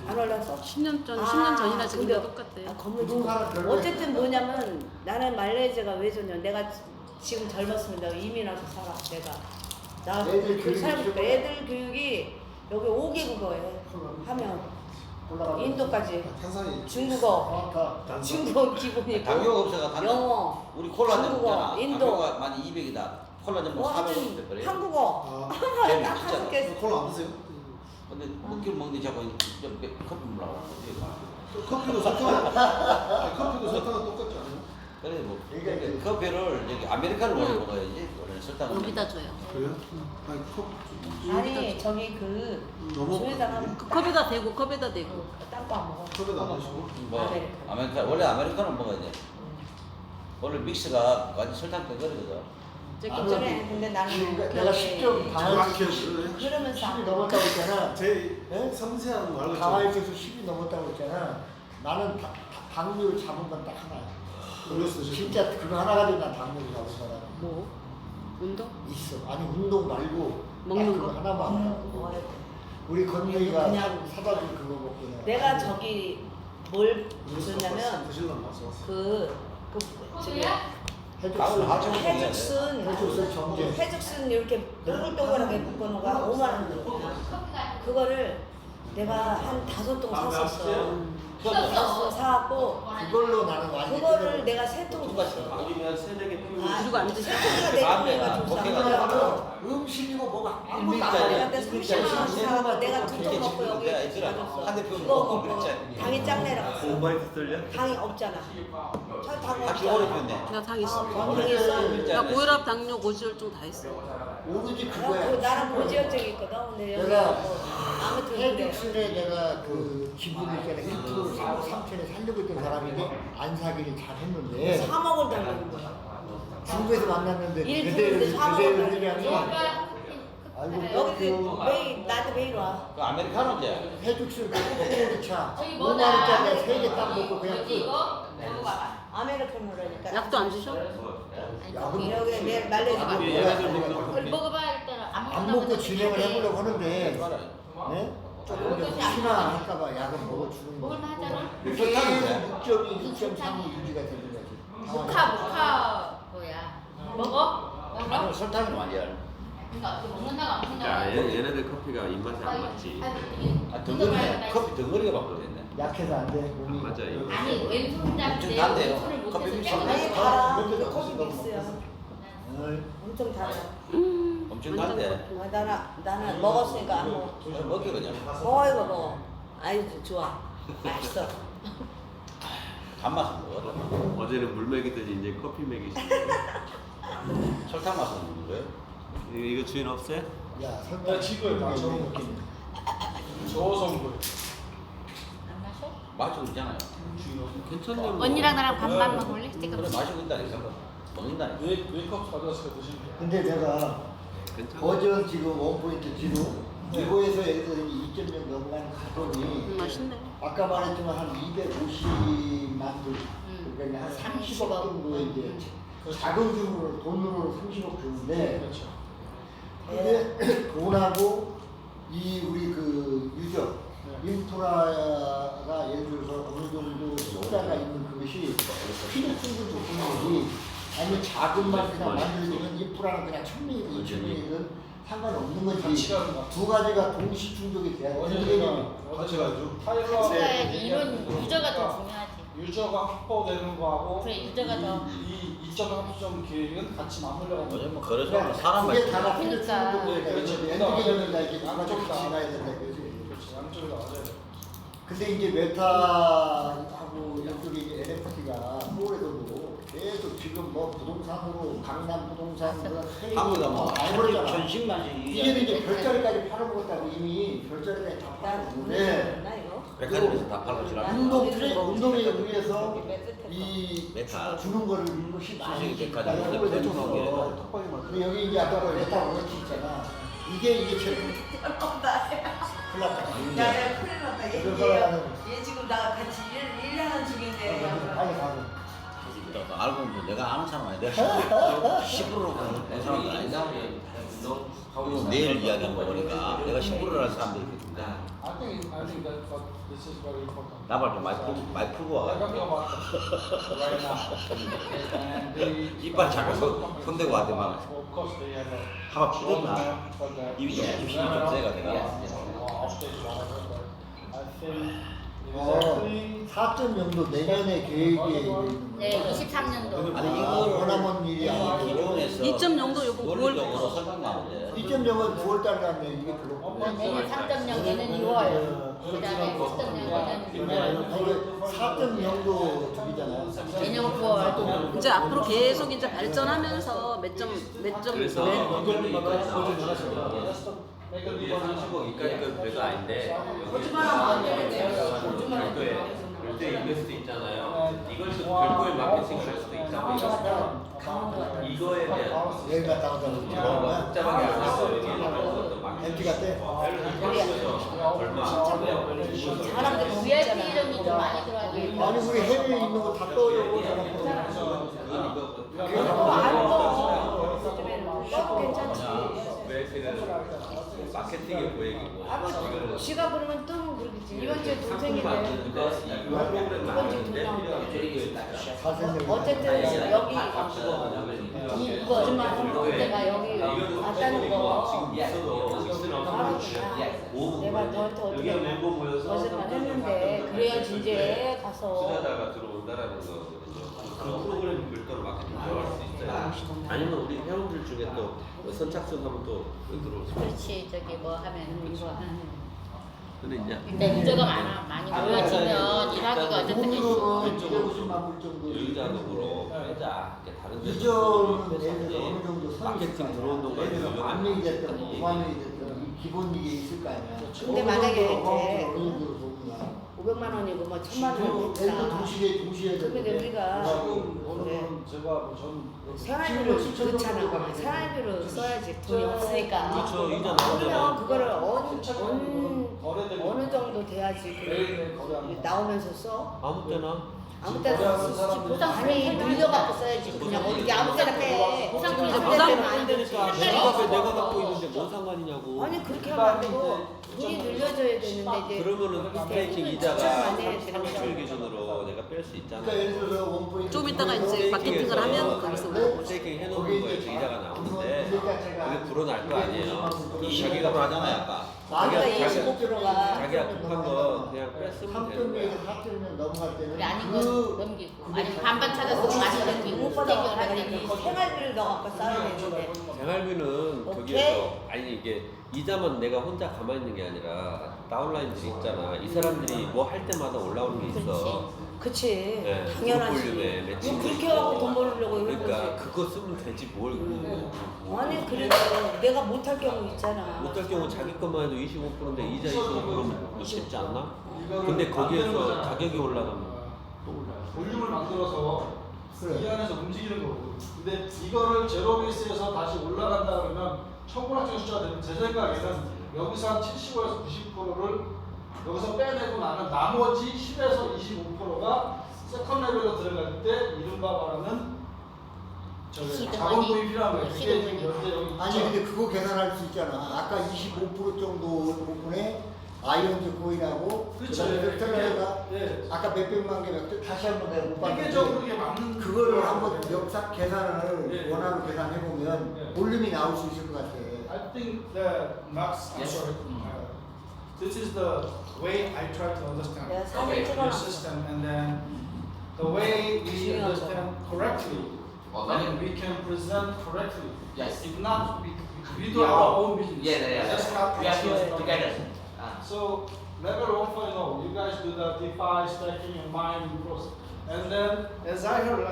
[SPEAKER 10] 안 올랐어?
[SPEAKER 8] 10년 전이나 지금이랑
[SPEAKER 10] 근데-
[SPEAKER 8] 똑같대.
[SPEAKER 10] 건물
[SPEAKER 6] 부동산은 별로
[SPEAKER 10] 어쨌든 뭐냐면 나는 말레이시아가 왜 좋냐? 내가 지금 젊었으면 내가 이민 와서 살아. 내가 나
[SPEAKER 6] 애들
[SPEAKER 10] 그
[SPEAKER 6] 교육이
[SPEAKER 10] 살고
[SPEAKER 6] 최고야.
[SPEAKER 10] 애들 교육이 여기 5개국어에 하면 인도까지
[SPEAKER 6] 탄산이
[SPEAKER 10] 중국어, 중국어 기본이고
[SPEAKER 7] 당뇨가 없어가 단다.
[SPEAKER 10] 영어,
[SPEAKER 7] 우리 콜라
[SPEAKER 10] 중국어,
[SPEAKER 7] 전잖아.
[SPEAKER 10] 인도.
[SPEAKER 7] 당뇨가 많이 200이다. 콜라 전뭐
[SPEAKER 10] 뭐
[SPEAKER 7] 400원
[SPEAKER 10] 하여튼
[SPEAKER 7] 그래.
[SPEAKER 10] 한국어
[SPEAKER 7] 재미
[SPEAKER 10] 딱
[SPEAKER 7] 진짜.
[SPEAKER 10] 다섯 개.
[SPEAKER 6] 콜라 안 드세요?
[SPEAKER 7] 근데 먹기를 먹는데 자꾸 좀 커피 먹으라고.
[SPEAKER 6] 커피도 설탕 커피도 설탕은 똑같지 않아요?
[SPEAKER 7] 그래 뭐
[SPEAKER 6] 이게
[SPEAKER 7] 커피를 여기 아메리카노 먹어야지. 원래 설탕을
[SPEAKER 8] 여기다 줘요.
[SPEAKER 6] 그래요? 아니 커피
[SPEAKER 10] 아니 저기 그
[SPEAKER 6] 너무
[SPEAKER 10] 조에다가
[SPEAKER 8] 그 컵에다 대고 컵에다 대고.
[SPEAKER 10] 딴거 안 먹어.
[SPEAKER 6] 컵에도 안 드시고
[SPEAKER 7] 뭐 아메리카노 원래 아메리카노 먹어야 돼. 원래 믹스가 완전 설탕 덩어리거든.
[SPEAKER 10] 그래 근데 나는
[SPEAKER 6] 내가 10점
[SPEAKER 10] 그러면서
[SPEAKER 6] 10이 넘었다고 했잖아.
[SPEAKER 11] 제
[SPEAKER 6] 예?
[SPEAKER 11] 섬세한 말로
[SPEAKER 6] 가와이에서 10이 넘었다고 했잖아. 나는 당뇨 잡은 건 딱 하나야.
[SPEAKER 11] 그랬어,
[SPEAKER 6] 진짜 그거 하나 가지고 난 당뇨를 잡은 사람
[SPEAKER 8] 뭐? 운동?
[SPEAKER 6] 있어. 아니 운동 말고
[SPEAKER 8] 먹는
[SPEAKER 6] 딱 그거
[SPEAKER 8] 거?
[SPEAKER 6] 하나만.
[SPEAKER 10] 먹어야 돼.
[SPEAKER 6] 우리 건명이가
[SPEAKER 10] 그냥
[SPEAKER 6] 사다 준 그거 먹고
[SPEAKER 10] 내가 저기 뭘 줬냐면
[SPEAKER 11] 드실랑 왔어.
[SPEAKER 10] 그 저기
[SPEAKER 7] 밥을 하죠.
[SPEAKER 10] 해죽순
[SPEAKER 6] 정제.
[SPEAKER 10] 해죽순 이렇게 동글동글하게 묶어놓은 거 5만 원 들었구나. 그거를 내가 한 5통 샀었어. 5통 사갖고
[SPEAKER 6] 그걸로 나는 완전
[SPEAKER 10] 그거를 내가 3통 줬어.
[SPEAKER 9] 우리면 세네 개 피우고
[SPEAKER 8] 그리고 안 드세요?
[SPEAKER 10] 3통이가 4통이가 줬어. 그래갖고
[SPEAKER 6] 음식이고 뭐가 아무것도
[SPEAKER 7] 일일짜리.
[SPEAKER 6] 안
[SPEAKER 10] 내가
[SPEAKER 6] 돼.
[SPEAKER 10] 그때 30만 원 사갖고 내가 2통 먹고 여기
[SPEAKER 7] 내가 있더라.
[SPEAKER 10] 가졌어.
[SPEAKER 7] 한대 피우고
[SPEAKER 10] 그거
[SPEAKER 7] 먹고
[SPEAKER 10] 먹고
[SPEAKER 7] 그랬지.
[SPEAKER 10] 당이 짱내라.
[SPEAKER 9] 오바이트 떨려?
[SPEAKER 10] 당이 없잖아. 당이
[SPEAKER 7] 다시 오래
[SPEAKER 10] 없잖아.
[SPEAKER 7] 피웠네.
[SPEAKER 8] 나 당 있어.
[SPEAKER 10] 당이 있어.
[SPEAKER 8] 나 고혈압, 당뇨, 고지혈증 다 있어.
[SPEAKER 6] 오로지
[SPEAKER 10] 그
[SPEAKER 6] 그거야.
[SPEAKER 10] 나랑 고지혈증이 있거든. 근데 여기
[SPEAKER 6] 내가
[SPEAKER 10] 뭐 아무튼 그래.
[SPEAKER 6] 해죽순에 내가 그 기분 있잖아. 100% 3천에 살려고 했던 사람인데 안 사기를 잘 했는데
[SPEAKER 10] 3억을 달라는 거야.
[SPEAKER 6] 중국에서 만났는데
[SPEAKER 10] 일
[SPEAKER 6] 그대로
[SPEAKER 10] 주는데 4만 원
[SPEAKER 6] 그대로 아이고
[SPEAKER 10] 여기
[SPEAKER 6] 그
[SPEAKER 10] 매일 나한테 매일 와.
[SPEAKER 7] 그 아메리카노인데.
[SPEAKER 6] 해죽순 그 꼬꼬리차 5만 원짜리 3개 딱 먹고 그냥 끝.
[SPEAKER 10] 아메리카노라니까.
[SPEAKER 8] 약도 안 드셔?
[SPEAKER 6] 약은
[SPEAKER 10] 여기 내일 말레이시아
[SPEAKER 6] 약은
[SPEAKER 5] 그걸 먹어봐야 일단은
[SPEAKER 6] 안 먹고 진행을 해보려고 하는데 네? 조금 더 혹시나 할까봐 약은 먹어주는 거.
[SPEAKER 5] 먹을만 하잖아.
[SPEAKER 6] 계속 6.2, 6.3이 유지가 되는 거지.
[SPEAKER 5] 모카 뭐야? 먹어?
[SPEAKER 7] 아니 설탕이 완전.
[SPEAKER 5] 그러니까 먹는다고 안
[SPEAKER 9] 야,
[SPEAKER 5] 먹는다고.
[SPEAKER 9] 얘네들 커피가 입맛에 안 맞지.
[SPEAKER 7] 아 덩어리네. 커피 덩어리가 바꾸겠네.
[SPEAKER 6] 약해서 안 돼. 몸이.
[SPEAKER 9] 맞아, 이거.
[SPEAKER 5] 아니 왼손잡인데
[SPEAKER 7] 엄청 단데요.
[SPEAKER 5] 손을
[SPEAKER 7] 커피
[SPEAKER 5] 못해서
[SPEAKER 7] 믹스.
[SPEAKER 5] 깨끗하게
[SPEAKER 10] 아니
[SPEAKER 5] 먹어.
[SPEAKER 10] 달아.
[SPEAKER 6] 몇 개도
[SPEAKER 10] 그 커피
[SPEAKER 6] 없어,
[SPEAKER 10] 믹스야.
[SPEAKER 6] 어,
[SPEAKER 10] 엄청 달아.
[SPEAKER 7] 엄청 단데.
[SPEAKER 10] 나는 먹었으니까 안 먹어.
[SPEAKER 7] 먹기 그냥.
[SPEAKER 10] 먹어 이거 먹어. 아이 좋아. 맛있어.
[SPEAKER 7] 단맛은 먹어.
[SPEAKER 9] 어제는 물 먹이더니 이제 커피 먹이시네.
[SPEAKER 7] 설탕 맛은 먹는 거예요?
[SPEAKER 9] 이거 주인 없어요?
[SPEAKER 6] 야,
[SPEAKER 2] 나
[SPEAKER 6] 설탕
[SPEAKER 2] 지금 다 저거
[SPEAKER 6] 먹겠네.
[SPEAKER 2] 저성분.
[SPEAKER 5] 안 마셔?
[SPEAKER 7] 맛이 있잖아요.
[SPEAKER 9] 괜찮네. 뭐.
[SPEAKER 5] 언니랑 나랑 반반 먹을래?
[SPEAKER 7] 그래
[SPEAKER 5] 지금
[SPEAKER 7] 마시고 있다니까. 먹는다니까.
[SPEAKER 2] 네컵 가져왔으니까 드시면 돼.
[SPEAKER 6] 근데 내가
[SPEAKER 9] 괜찮아.
[SPEAKER 6] 버전 지금 원포인트 지로 이거에서 예를 들어 2.0 넘어가는 가격이
[SPEAKER 8] 맛있네.
[SPEAKER 6] 아까 말했지만 한 250만 불 그러니까 한 30억 정도 이제 작은 규모로 돈으로 30억 주는데
[SPEAKER 2] 그렇죠.
[SPEAKER 6] 근데 돈하고 이 우리 그 유적 인프라가 예를 들어서 어느 정도 숫자가 있는 그것이 필요성을 줬던 거지 아니면 자금만 그냥 만들어주면 인프라는 그냥 1000명이든 2000명이든 상관없는 거지
[SPEAKER 2] 가치가 그런 거.
[SPEAKER 6] 두 가지가 동시 충족이 돼야 돼.
[SPEAKER 2] 어제가 타일러
[SPEAKER 5] 생각해야지. 이런 유저가 더 중요하지.
[SPEAKER 2] 유저가 확보되는 거하고
[SPEAKER 5] 그래, 유저가 더.
[SPEAKER 2] 이 2.3점 계획은 같이 맞물려가는
[SPEAKER 7] 어제
[SPEAKER 2] 거죠.
[SPEAKER 7] 뭐 그래서
[SPEAKER 6] 그러니까
[SPEAKER 7] 사람
[SPEAKER 6] 그게
[SPEAKER 7] 맛이
[SPEAKER 6] 다가
[SPEAKER 5] 그러니까.
[SPEAKER 6] 필요성이니까
[SPEAKER 2] 그렇지.
[SPEAKER 6] 엔드게임이다 이렇게 나가 좀
[SPEAKER 2] 양쪽다.
[SPEAKER 6] 지나야 된다 이거지.
[SPEAKER 2] 그렇지. 양쪽이 다 맞아야 돼.
[SPEAKER 6] 근데 이제 메타하고 이쪽에 이제 NFT가 서울에서도 계속 지금 뭐 부동산으로 강남 부동산
[SPEAKER 7] 한국가 뭐
[SPEAKER 6] 알고 있잖아.
[SPEAKER 7] 천식만이
[SPEAKER 6] 이게 이제 별자리까지 팔아먹었다고 이미 별자리까지 다
[SPEAKER 10] 난
[SPEAKER 6] 팔아먹는데
[SPEAKER 10] 나 이거.
[SPEAKER 7] 백화점에서 다 팔고 지나.
[SPEAKER 6] 운동에 의해서
[SPEAKER 10] 이
[SPEAKER 6] 이
[SPEAKER 7] 메타.
[SPEAKER 6] 주는 거를 것이 많이
[SPEAKER 7] 수식이 백화점.
[SPEAKER 6] 나가고
[SPEAKER 7] 백화점
[SPEAKER 6] 있어서
[SPEAKER 7] 나오게.
[SPEAKER 6] 근데 여기 이제 아까 메타 원치 있잖아. 이게 제일 큰일 났다.
[SPEAKER 10] 야야 큰일 났다. 얘 지금 나 같이 일하는 중인데.
[SPEAKER 6] 빨리 가고.
[SPEAKER 7] 알고 보면 내가 아는 사람 아니다. 10%로 본 사람도 아니다. 그리고 내일 이야기한 거니까 내가 시끄러워할 사람도 있겠는데
[SPEAKER 2] I think that but this is very important.
[SPEAKER 7] 나발 좀 많이 풀고 와.
[SPEAKER 2] I'm talking about right now. And they-
[SPEAKER 7] 이빨 자꾸 손대고 왔더만
[SPEAKER 2] Of course they have a
[SPEAKER 7] 하마 풀었나?
[SPEAKER 2] for that.
[SPEAKER 7] 입이 좀 세가 내가.
[SPEAKER 2] Upstage whatever, but I think it is
[SPEAKER 6] 어,
[SPEAKER 2] actually
[SPEAKER 6] 4.0도 내년에 계획에 있는
[SPEAKER 5] 네, 23년도.
[SPEAKER 7] 아니 이걸
[SPEAKER 6] 원하면 일이 아니고
[SPEAKER 7] 기존에서
[SPEAKER 8] 2.0도 요번 9월
[SPEAKER 7] 논리적으로 설명 나오는데
[SPEAKER 6] 2.0은 9월달 갔네 이게 별로
[SPEAKER 5] 내년 3.0에는 6월. 그다음에 4.0에는
[SPEAKER 6] 4.0도 저기잖아요.
[SPEAKER 5] 내년 9월.
[SPEAKER 8] 이제 앞으로 계속 이제 발전하면서
[SPEAKER 9] 이게 30억 이까지는 별거 아닌데 별도의 이길 수도 있잖아요. 이걸 또 별도의 마케팅을 할 수도 있다고 이거에 대한
[SPEAKER 6] 여기 갔다 오다 보니까
[SPEAKER 9] 복잡하게 안 해서 어떤 마케팅
[SPEAKER 6] MT 같대.
[SPEAKER 9] 얼마
[SPEAKER 5] 사람들 VIP 이름이 좀 많이 들어가요.
[SPEAKER 6] 아니 우리 해외에 있는 거 다 떠오르고
[SPEAKER 10] 너도 괜찮지.
[SPEAKER 9] 마케팅의 고액이고 이거는
[SPEAKER 10] 지가 그러면 뜨면 그러겠지. 이번 주에 동생인데.
[SPEAKER 9] 이번 주에
[SPEAKER 10] 어쨌든 여기 이거 내가 여기 왔다는 거 바로 내가 너한테 어떻게 거짓말 했는데 그래야지 이제 가서
[SPEAKER 9] 투자자가 들어온다라는 거거든요. 그 프로그램 별도로 마케팅 들어갈 수 있어요. 아니면 우리 회원들 중에 또 선착순 하면 또 들어올 수 있어요.
[SPEAKER 5] 그렇지, 저기 뭐 하면 이거
[SPEAKER 9] 근데 이제
[SPEAKER 5] 근데 유저가 많이 모여지면 일하기가 어쨌든
[SPEAKER 6] 돈으로
[SPEAKER 5] 쉬워.
[SPEAKER 6] 150만 불 정도.
[SPEAKER 9] 유자적으로 빼자. 다른 데
[SPEAKER 6] 이전은 애들 어느 정도
[SPEAKER 9] 마케팅 들어온 동안
[SPEAKER 6] 애들 만 명이 됐든 5만 명이 됐든 기본 이게 있을 거 아니야.
[SPEAKER 10] 근데 만약에 이제
[SPEAKER 6] 어느 정도 보구나.
[SPEAKER 10] 500만 원이고 뭐 1000만 원이
[SPEAKER 6] 애들
[SPEAKER 10] 됐다.
[SPEAKER 6] 동시에
[SPEAKER 10] 근데 우리가
[SPEAKER 2] 오늘은 제가 뭐전
[SPEAKER 10] 생활비로 그렇잖아. 생활비로 써야지 돈이 없으니까.
[SPEAKER 9] 그렇죠. 이자
[SPEAKER 10] 그러면
[SPEAKER 9] 나오잖아요.
[SPEAKER 10] 그거를 어느 정도 돼야지 그 나오면서 써?
[SPEAKER 9] 아무 때나
[SPEAKER 10] 아무 때나 아니 늘려갖고 써야지. 그냥 어떻게 아무 때나 빼.
[SPEAKER 5] 보상금이
[SPEAKER 10] 아무
[SPEAKER 5] 보상-
[SPEAKER 10] 때나 안 되니까.
[SPEAKER 9] 내가 갖고 있는데 뭔 상관이냐고.
[SPEAKER 10] 아니 그렇게 하면 안 되고 돈이 늘려줘야 되는데 이제
[SPEAKER 9] 그러면은 스테이킹 이자가
[SPEAKER 10] 만에
[SPEAKER 9] 30일 기준으로 내가 뺄 수 있잖아.
[SPEAKER 6] 그러니까 예를 들어서 원포인트
[SPEAKER 8] 좀 이따가 이제 마케팅을 하면 거기서 올라오고
[SPEAKER 9] 스테이킹 해놓은 거에서 이자가 나오는데 그게 불어날 거 아니에요.
[SPEAKER 7] 이 자기가 말하잖아요 아까
[SPEAKER 10] 아까 25%가
[SPEAKER 9] 자기가 급한 거 그냥 뺐으면 되는
[SPEAKER 6] 3.0에서
[SPEAKER 9] 거야.
[SPEAKER 6] 4.0 넘어갈 때는
[SPEAKER 5] 우리 아닌 거 넘기고 아니면 반반 찾아서 많이 넘기고 스테이크를 할 때는
[SPEAKER 10] 생활비를 넣어갖고 써야 되는데
[SPEAKER 9] 생활비는
[SPEAKER 10] 오케이.
[SPEAKER 9] 거기에서 아니 이게 이자만 내가 혼자 가만히 있는 게 아니라 다운라인들이 있잖아. 이 사람들이 뭐 할 때마다 올라오는 게 있어.
[SPEAKER 10] 그치
[SPEAKER 9] 네,
[SPEAKER 10] 당연하지
[SPEAKER 9] 볼륨에
[SPEAKER 10] 뭐
[SPEAKER 9] 매칭.
[SPEAKER 10] 그렇게 해갖고 돈 벌려고 이런
[SPEAKER 9] 그러니까
[SPEAKER 10] 거지
[SPEAKER 9] 그거 쓰면 되지 뭘 그거.
[SPEAKER 10] 아니 그래도 내가 못할 경우 있잖아
[SPEAKER 9] 못할 경우 자기 것만 해도 25%인데 이자 25%면 쉽지 않나? 근데 거기에서 가격이 올라가면 또 올라요.
[SPEAKER 2] 볼륨을 만들어서 이 안에서 움직이는 거고. 근데 이거를 제로 베이스에서 다시 올라간다 그러면 천문학적 숫자가 되면 제 생각에는 여기서 한 70에서 90%를 여기서 빼내고 나면 나머지 10에서 25%가 세컨 레벨로 들어갈 때 이른바 말하는 자본금이 필요한 거예요. 그게 지금 현재 여기
[SPEAKER 6] 아니 근데 그거 계산할 수 있잖아. 아까 25% 정도 부분에 아이언즈 코인하고
[SPEAKER 2] 그렇죠.
[SPEAKER 6] 그다음에 텔레가
[SPEAKER 2] 예.
[SPEAKER 6] 아까 몇백만 개 다시 한번 내가 못
[SPEAKER 2] 세계적으로
[SPEAKER 6] 봤는데
[SPEAKER 2] 이게 맞는
[SPEAKER 6] 그거를 한번 역사 계산을
[SPEAKER 2] 예.
[SPEAKER 6] 원화로 계산해 보면
[SPEAKER 2] 예.
[SPEAKER 6] 볼륨이 나올 수 있을 것 같아.
[SPEAKER 2] I think that Max, I'm sorry. This is the way I try to understand
[SPEAKER 10] 내가 사진
[SPEAKER 2] your
[SPEAKER 10] 찍어놨어
[SPEAKER 2] system, and then the way we understand correctly, and we can present correctly.
[SPEAKER 3] Yes.
[SPEAKER 2] If not, we do our own business. That's not
[SPEAKER 3] We are
[SPEAKER 2] possible.
[SPEAKER 3] here together.
[SPEAKER 2] So level 1.0, you guys do the DeFi stacking and mining process, and then as I heard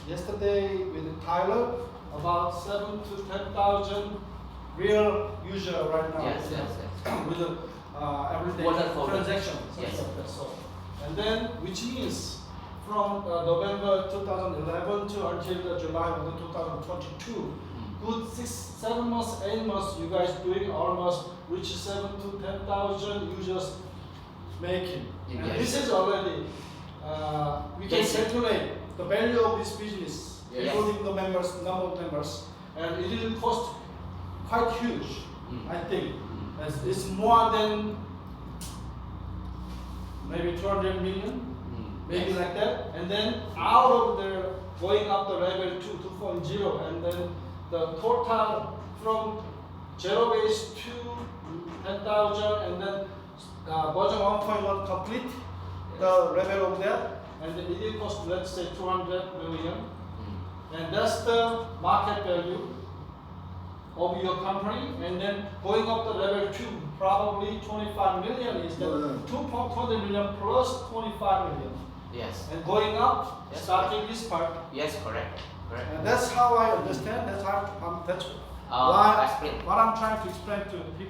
[SPEAKER 2] yesterday with Tyler, about 7 to 10,000 real user right now.
[SPEAKER 3] Yes.
[SPEAKER 2] With the everyday
[SPEAKER 3] Wallet for
[SPEAKER 2] transaction.
[SPEAKER 3] Yes.
[SPEAKER 2] So, and then which means from November 2011 to until July 2022, good 6-7 months, 8 months, you guys doing almost reach 7 to 10,000 users making. And
[SPEAKER 3] Yes.
[SPEAKER 2] this is already we can
[SPEAKER 3] Basic.
[SPEAKER 2] calculate the value of this business,
[SPEAKER 3] Yes.
[SPEAKER 2] including the members, number of members, and it will cost quite huge.
[SPEAKER 3] Mm.
[SPEAKER 2] I think it's more than maybe 200 million, maybe
[SPEAKER 3] Yes.
[SPEAKER 2] like that. And then out of there, going up the level 2.0, and then the total from zero base to 10,000, and then version 1.1 complete the level of that, and then it will cost, let's say, 200 million. And that's the market value of your company. And then going up to level 2, probably 25 million is the 2.20 million plus 25 million.
[SPEAKER 3] Yes.
[SPEAKER 2] And going up,
[SPEAKER 3] Yes.
[SPEAKER 2] starting this part.
[SPEAKER 3] Yes, correct. Correct.
[SPEAKER 2] And that's how I understand. That's how that's
[SPEAKER 3] Explain.
[SPEAKER 2] what I'm trying to explain to the people.